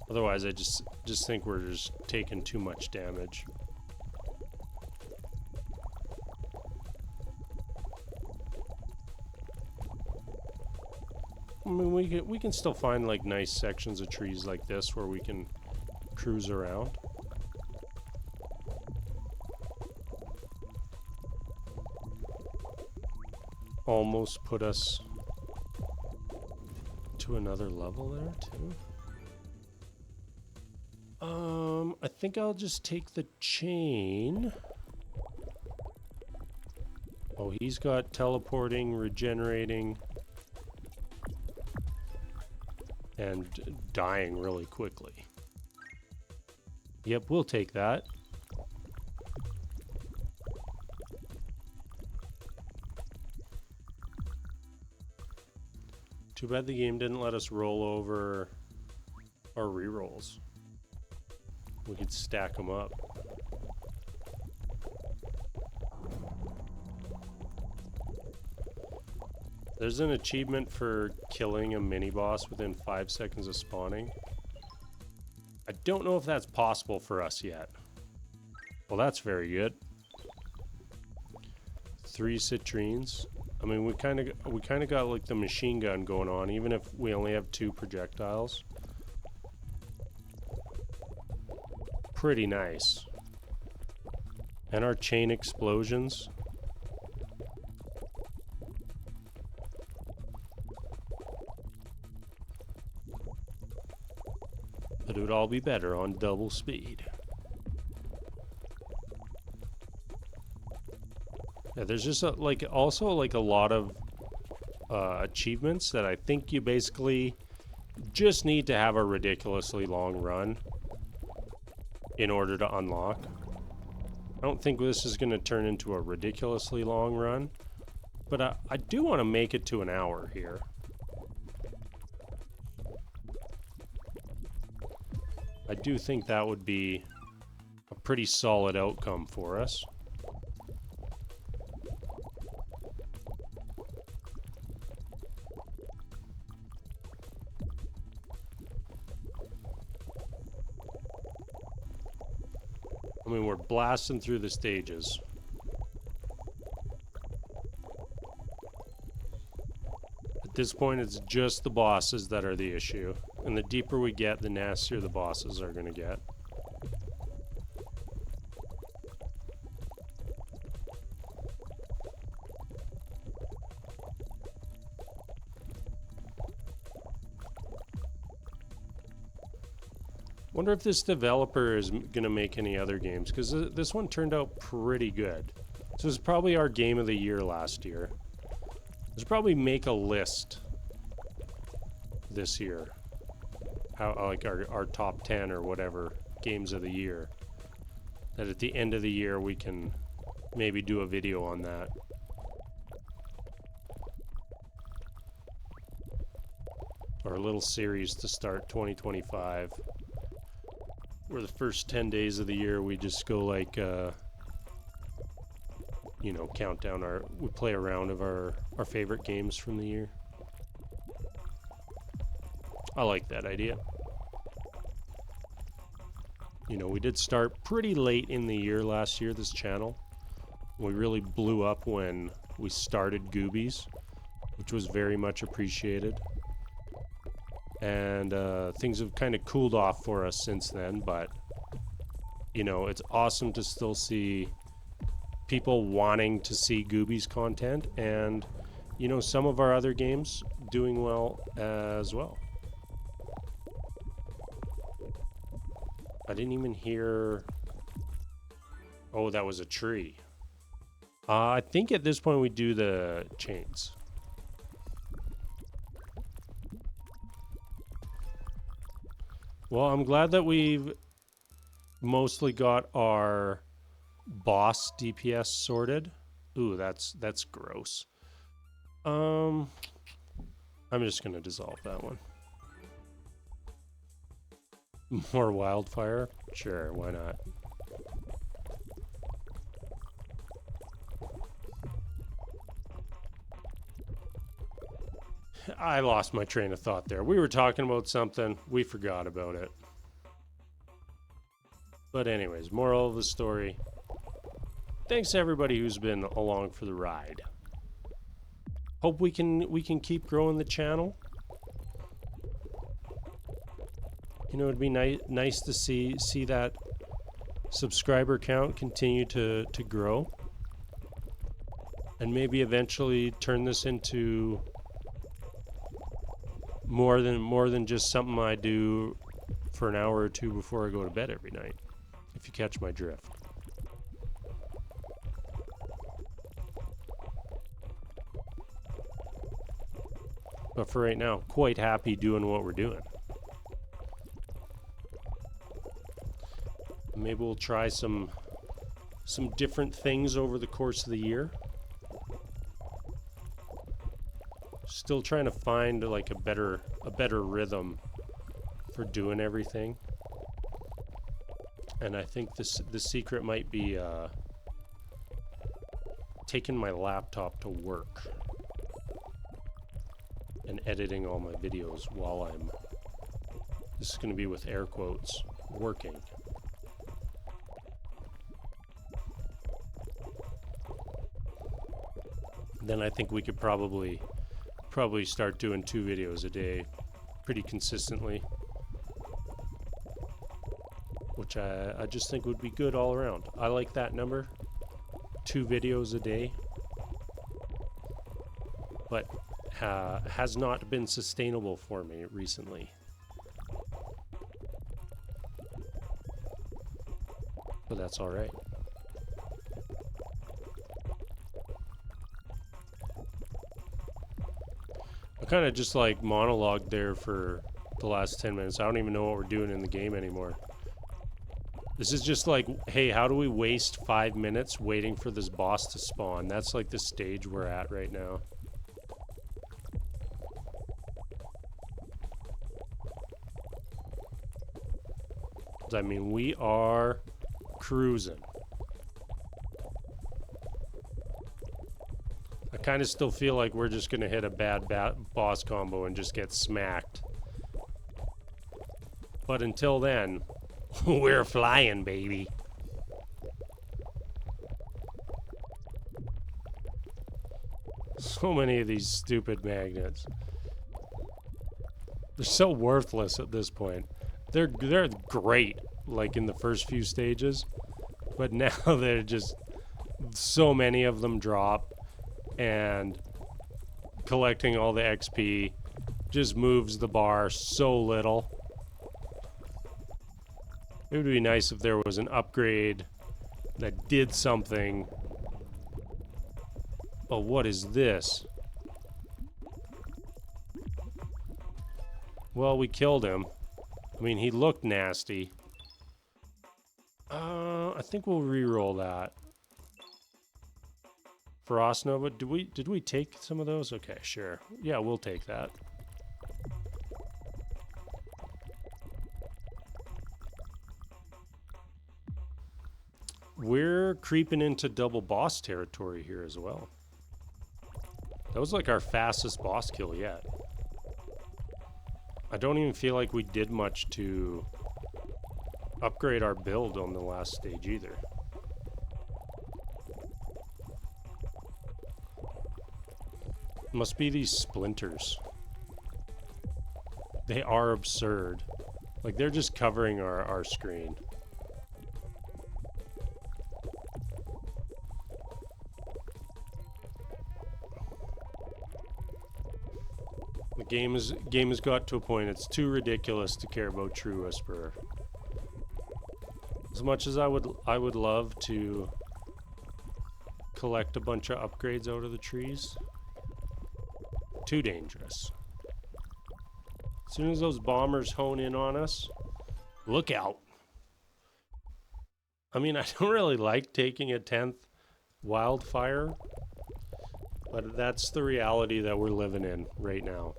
Otherwise, I just think we're just taking too much damage. I mean, we can still find like nice sections of trees like this where we can cruise around. Almost put us to another level there too. I think I'll just take the chain. Oh, he's got teleporting, regenerating. and dying really quickly. Yep, we'll take that. Too bad the game didn't let us roll over our rerolls. We could stack them up. There's an achievement for killing a mini-boss within 5 seconds of spawning. I don't know if that's possible for us yet. Well, that's very good. 3 citrines. I mean, we kind of got like the machine gun going on, even if we only have 2 projectiles. Pretty nice. And our chain explosions. But it would all be better on double speed. Yeah, there's just also a lot of achievements that I think you basically just need to have a ridiculously long run in order to unlock. I don't think this is going to turn into a ridiculously long run, but I do want to make it to an hour here. I do think that would be a pretty solid outcome for us. I mean, we're blasting through the stages. At this point, it's just the bosses that are the issue. And the deeper we get, the nastier the bosses are going to get. Wonder if this developer is going to make any other games, because this one turned out pretty good. This was probably our game of the year last year. Let's probably make a list this year. How, like our top 10 or whatever games of the year. That at the end of the year we can maybe do a video on that. Or a little series to start 2025. Where the first 10 days of the year we just go like, you know, count down we play a round of our favorite games from the year. I like that idea. You know, we did start pretty late in the year last year, this channel. We really blew up when we started Goobies, which was very much appreciated. And things have kind of cooled off for us since then, but you know, it's awesome to still see people wanting to see Goobies content, and you know, some of our other games doing well as well. I didn't even hear... Oh, that was a tree. I think at this point we do the chains. Well, I'm glad that we've mostly got our boss DPS sorted. Ooh, that's gross. I'm just gonna dissolve that one. More wildfire? Sure, why not? I lost my train of thought there. We were talking about something, we forgot about it. But anyways, moral of the story. Thanks to everybody who's been along for the ride. Hope we can keep growing the channel. You know, it'd be nice to see that subscriber count continue to grow. And maybe eventually turn this into more than just something I do for an hour or two before I go to bed every night, if you catch my drift. But for right now, quite happy doing what we're doing. Maybe we'll try some different things over the course of the year. Still trying to find like a better rhythm for doing everything. And I think the secret might be taking my laptop to work and editing all my videos while I'm, this is going to be with air quotes, working. Then I think we could probably start doing 2 videos a day pretty consistently, which I just think would be good all around. I like that number, 2 videos a day, but has not been sustainable for me recently. But that's all right. I kind of just like monologued there for the last 10 minutes. I don't even know what we're doing in the game anymore. This is just like, hey, how do we waste 5 minutes waiting for this boss to spawn? That's like the stage we're at right now. I mean, we are cruising. I kind of still feel like we're just going to hit a bad boss combo and just get smacked. But until then, we're flying, baby. So many of these stupid magnets. They're so worthless at this point. They're great, like in the first few stages. But now they're just, so many of them drop. And collecting all the XP just moves the bar so little. It would be nice if there was an upgrade that did something. Oh, what is this? Well, we killed him. I mean, he looked nasty. I think we'll re-roll that. Frost Nova, did we take some of those? Okay, sure. Yeah, we'll take that. We're creeping into double boss territory here as well. That was like our fastest boss kill yet. I don't even feel like we did much to upgrade our build on the last stage either. Must be these splinters. They are absurd. Like, they're just covering our screen. The game has got to a point, it's too ridiculous to care about True Whisperer. As much as I would love to collect a bunch of upgrades out of the trees. Too dangerous. As soon as those bombers hone in on us, look out. I mean, I don't really like taking a 10th wildfire, but that's the reality that we're living in right now.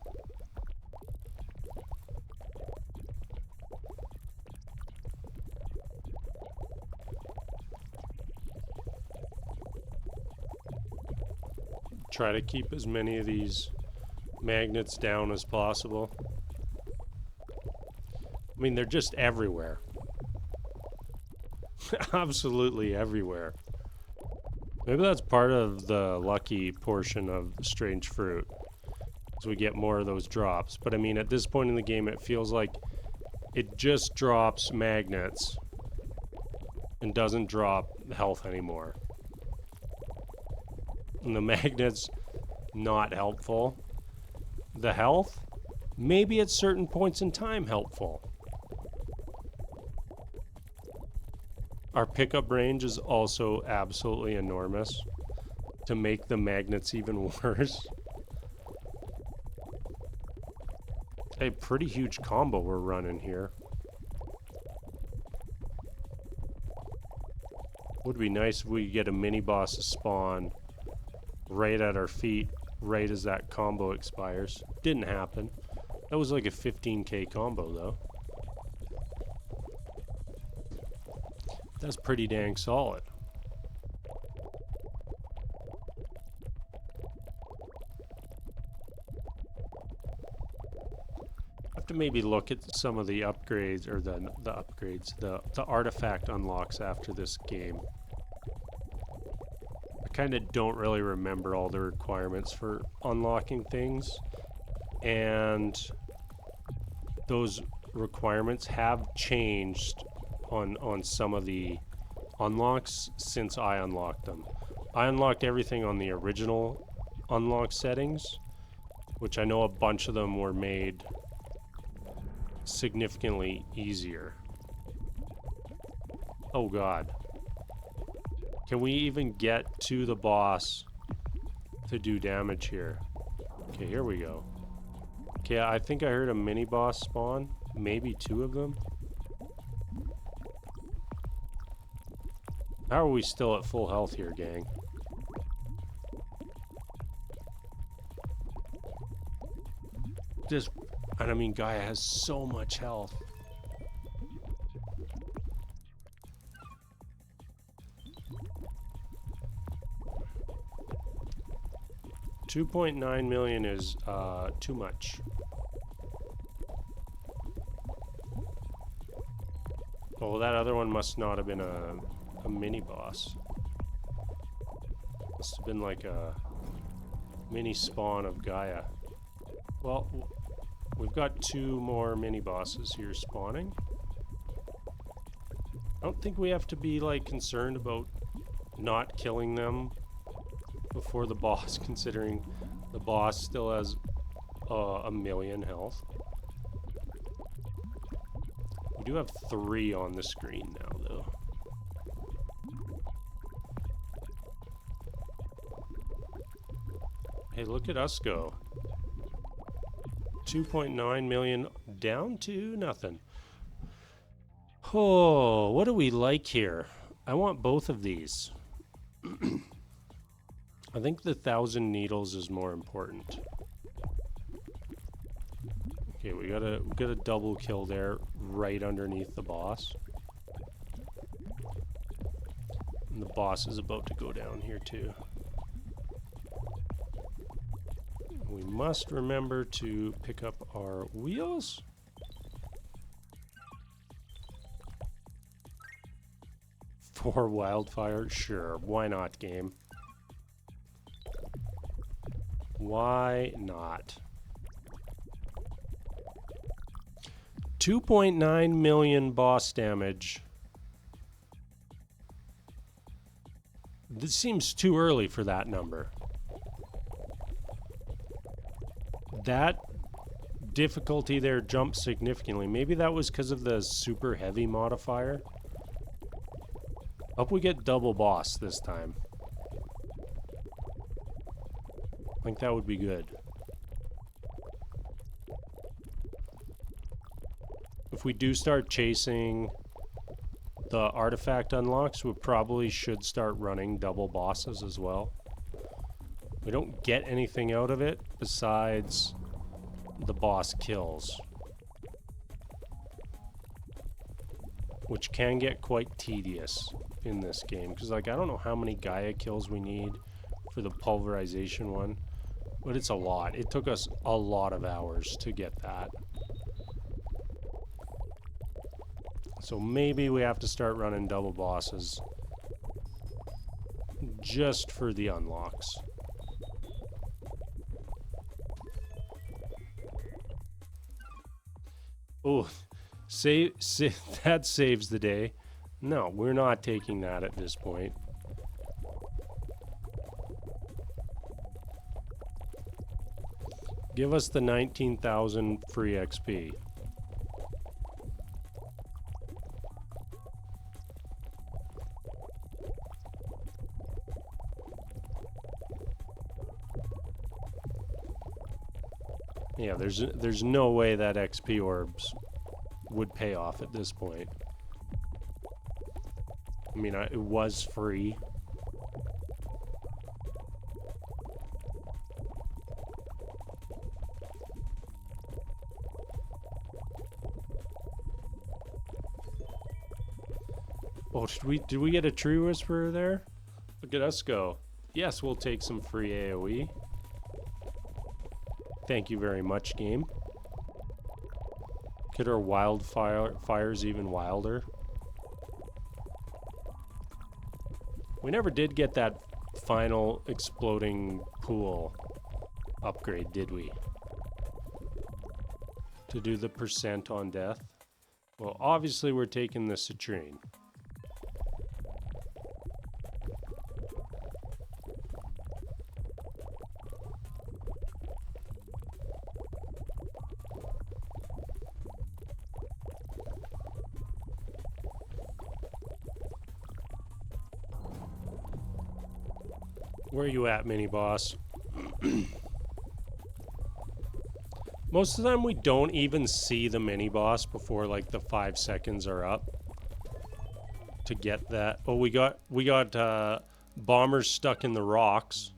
Try to keep as many of these magnets down as possible. I mean, they're just everywhere. Absolutely everywhere. Maybe that's part of the lucky portion of the strange fruit, so we get more of those drops. But I mean, at this point in the game, it feels like it just drops magnets and doesn't drop health anymore. And the magnets, not helpful. The health, maybe at certain points in time helpful. Our pickup range is also absolutely enormous to make the magnets even worse. A pretty huge combo we're running here. Would be nice if we could get a mini boss to spawn right at our feet, right as that combo expires. Didn't happen. That was like a 15k combo though. That's pretty dang solid. Have to maybe look at some of the upgrades, or the artifact unlocks after this game. I kind of don't really remember all the requirements for unlocking things, and those requirements have changed on some of the unlocks since I unlocked them. I unlocked everything on the original unlock settings, which I know a bunch of them were made significantly easier. Oh god. Can we even get to the boss to do damage here? Okay, here we go. Okay, I think I heard a mini boss spawn. Maybe two of them. How are we still at full health here, gang? Just, and I mean, Gaia has so much health. $2.9 million is too much. Oh, that other one must not have been a mini boss. Must have been like a mini spawn of Gaia. Well, we've got two more mini bosses here spawning. I don't think we have to be like concerned about not killing them before the boss, considering the boss still has 1 million health. We do have 3 on the screen now, though. Hey, look at us go. 2.9 million down to nothing. Oh, what do we like here? I want both of these. I think the 1,000 needles is more important. Okay, we got a double kill there, right underneath the boss. And the boss is about to go down here too. We must remember to pick up our wheels. For wildfire? Sure, why not, game? Why not? 2.9 million boss damage. This seems too early for that number. That difficulty there jumped significantly. Maybe that was because of the super heavy modifier. Hope we get double boss this time. I think that would be good. If we do start chasing the artifact unlocks, we probably should start running double bosses as well. We don't get anything out of it besides the boss kills, which can get quite tedious in this game, because like I don't know how many Gaia kills we need for the pulverization one, but it's a lot. It took us a lot of hours to get that. So maybe we have to start running double bosses just for the unlocks. Oh, that saves the day. No, we're not taking that at this point. Give us the 19,000 free XP. Yeah, there's no way that XP orbs would pay off at this point. I mean, it was free. Oh, did we get a tree whisperer there? Look at us go. Yes, we'll take some free AoE. Thank you very much, game. Get our wildfires even wilder. We never did get that final exploding pool upgrade, did we? To do the percent on death. Well, obviously we're taking the citrine. Where are you at, mini boss? Most of the time we don't even see the mini boss before like the 5 seconds are up to get that. Oh, we got bombers stuck in the rocks.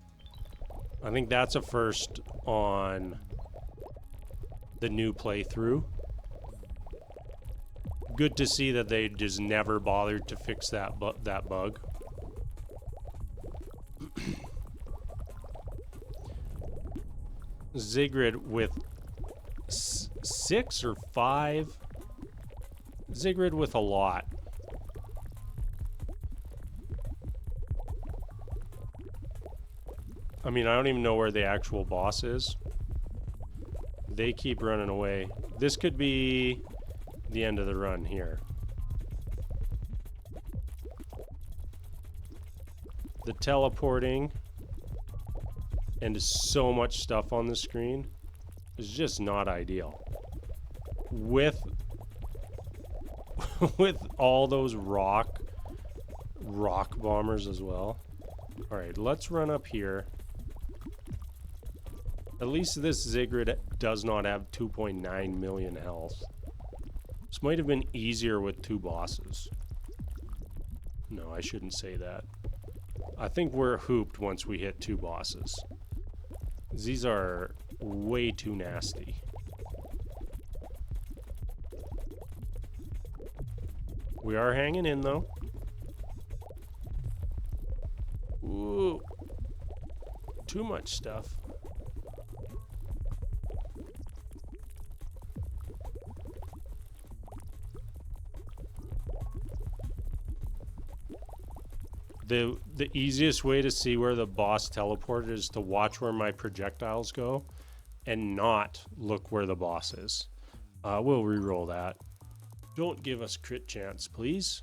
I think that's a first on the new playthrough. Good to see that they just never bothered to fix that bug. Zigrid with 6 or 5. Zigrid with a lot. I mean, I don't even know where the actual boss is. They keep running away. This could be the end of the run here. The teleporting and so much stuff on the screen is just not ideal. With all those rock bombers as well. All right, let's run up here. At least this Zigrid does not have 2.9 million health. This might have been easier with 2 bosses. No, I shouldn't say that. I think we're hooped once we hit 2 bosses. These are way too nasty. We are hanging in though. Ooh. Too much stuff. The easiest way to see where the boss teleported is to watch where my projectiles go and not look where the boss is. We'll re-roll that. Don't give us crit chance, please.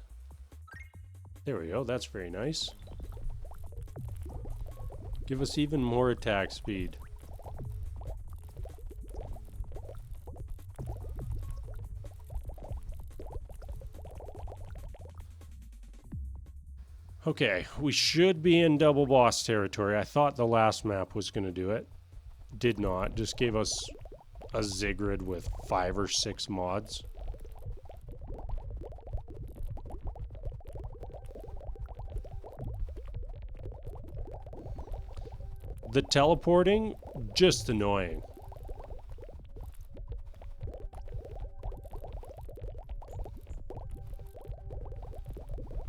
There we go. That's very nice. Give us even more attack speed. Okay, we should be in double boss territory. I thought the last map was going to do it. Did not. Just gave us a Zigrid with 5 or 6 mods. The teleporting, just annoying.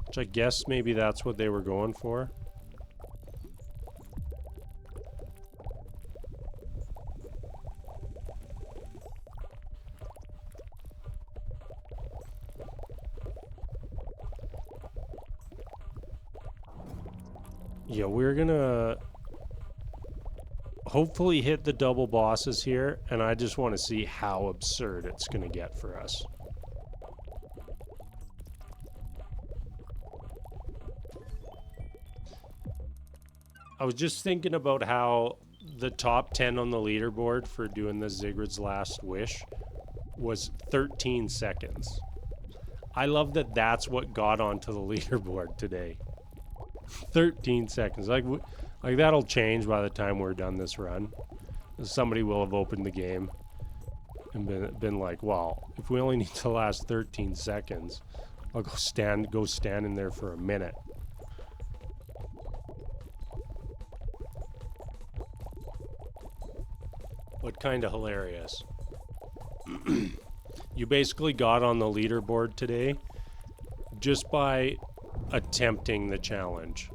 Which I guess maybe that's what they were going for. Yeah, we're gonna hopefully hit the double bosses here, and I just want to see how absurd it's gonna get for us. I was just thinking about how the top 10 on the leaderboard for doing the Zigrid's Last Wish was 13 seconds. I love that that's what got onto the leaderboard today. 13 seconds. Like that'll change by the time we're done this run. Somebody will have opened the game and been like, well, if we only need to last 13 seconds, I'll go stand in there for a minute. What kind of hilarious. You basically got on the leaderboard today just by attempting the challenge.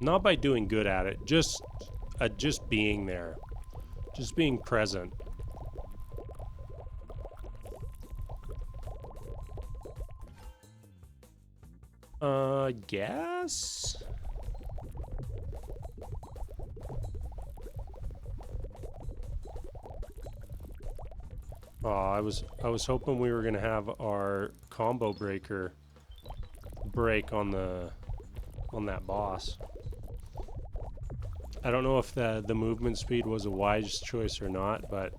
Not by doing good at it, just being there. Just being present. I guess? Oh, I was hoping we were gonna have our combo breaker break on that boss. I don't know if the movement speed was a wise choice or not, but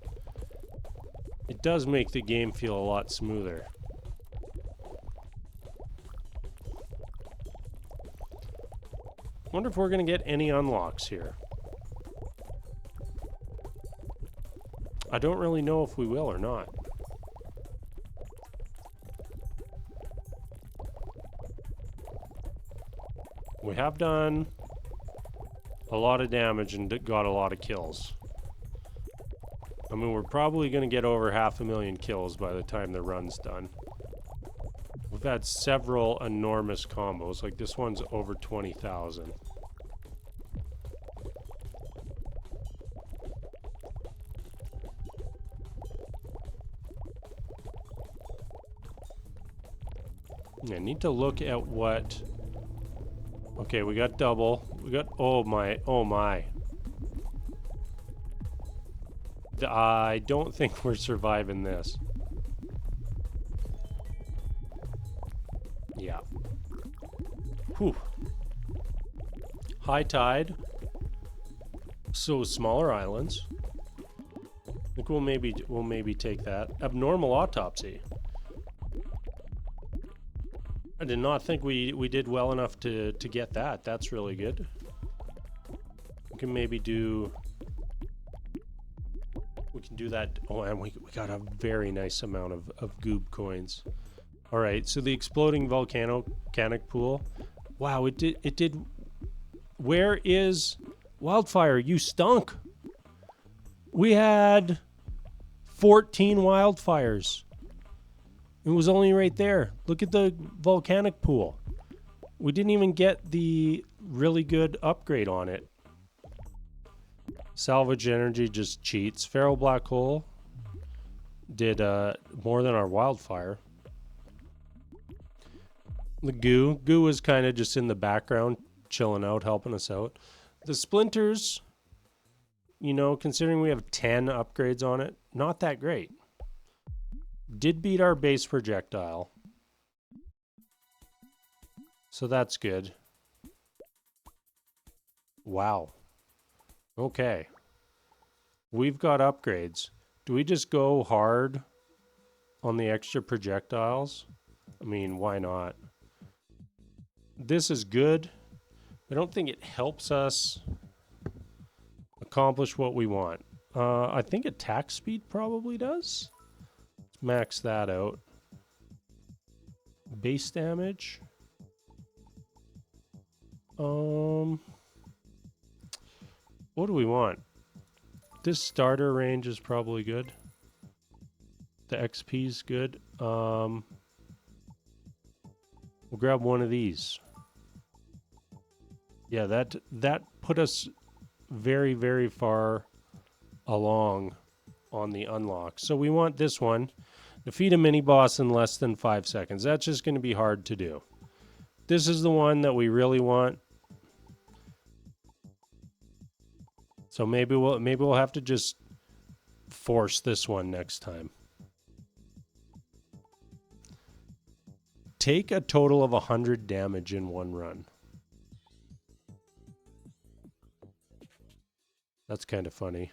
it does make the game feel a lot smoother. Wonder if we're gonna get any unlocks here. I don't really know if we will or not. We have done a lot of damage and got a lot of kills. I mean, we're probably going to get over 500,000 kills by the time the run's done. We've had several enormous combos, like this one's over 20,000. I need to look at what... Okay, we got double. We got... Oh my. Oh my. I don't think we're surviving this. Yeah. Whew. High tide. So smaller islands. I think we'll maybe take that. Abnormal autopsy. I did not think we did well enough to get that. That's really good. We can maybe do... We can do that. Oh, and we got a very nice amount of Goobcoins. Alright, so the exploding volcanic pool. Wow, it did... Where is... Wildfire, you stunk! We had 14 wildfires. It was only right there. Look at the volcanic pool. We didn't even get the really good upgrade on it. Salvage energy just cheats. Feral black hole did more than our wildfire. The goo is kind of just in the background, chilling out, helping us out. The splinters, you know, considering we have 10 upgrades on it, not that great. Did beat our base projectile. So that's good. Wow. Okay. We've got upgrades. Do we just go hard on the extra projectiles? I mean, why not? This is good. I don't think it helps us accomplish what we want. I think attack speed probably does. Let's max that out. Base damage. What do we want? This starter range is probably good. The XP is good. We'll grab one of these. Yeah, that put us very, very far along on the unlock. So we want this one. Defeat a mini boss in less than 5 seconds. That's just going to be hard to do. This is the one that we really want. So maybe we'll have to just force this one next time. Take a total of 100 damage in one run. That's kind of funny.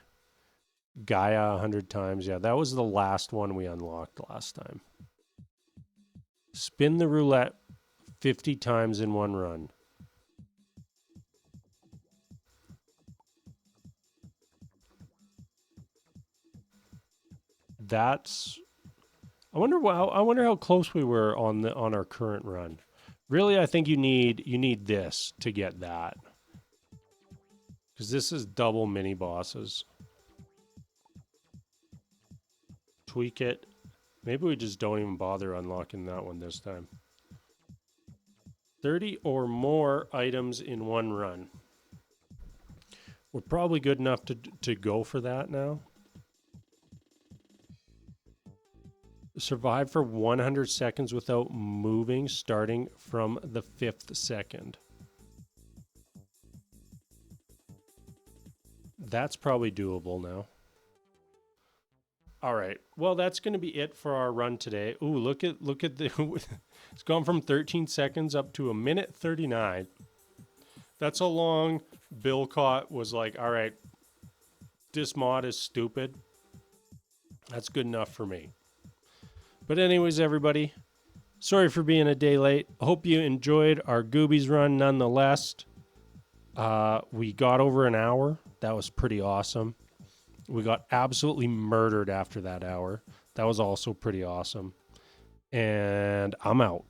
Gaia 100 times. Yeah, that was the last one we unlocked last time. Spin the roulette 50 times in one run. that's. I wonder how close we were on our current run. Really, I think you need this to get that, because this is double mini bosses. Tweak it. Maybe we just don't even bother unlocking that one this time. 30 or more items in one run. We're probably good enough to go for that now. Survive for 100 seconds without moving, starting from the 5th second. That's probably doable now. All right. Well, that's going to be it for our run today. Ooh, look at the it's gone from 13 seconds up to 1:39. That's how long Bill Cott was like, "All right, this mod is stupid." That's good enough for me. But anyways, everybody, sorry for being a day late. I hope you enjoyed our Goobies run nonetheless. We got over an hour. That was pretty awesome. We got absolutely murdered after that hour. That was also pretty awesome. And I'm out.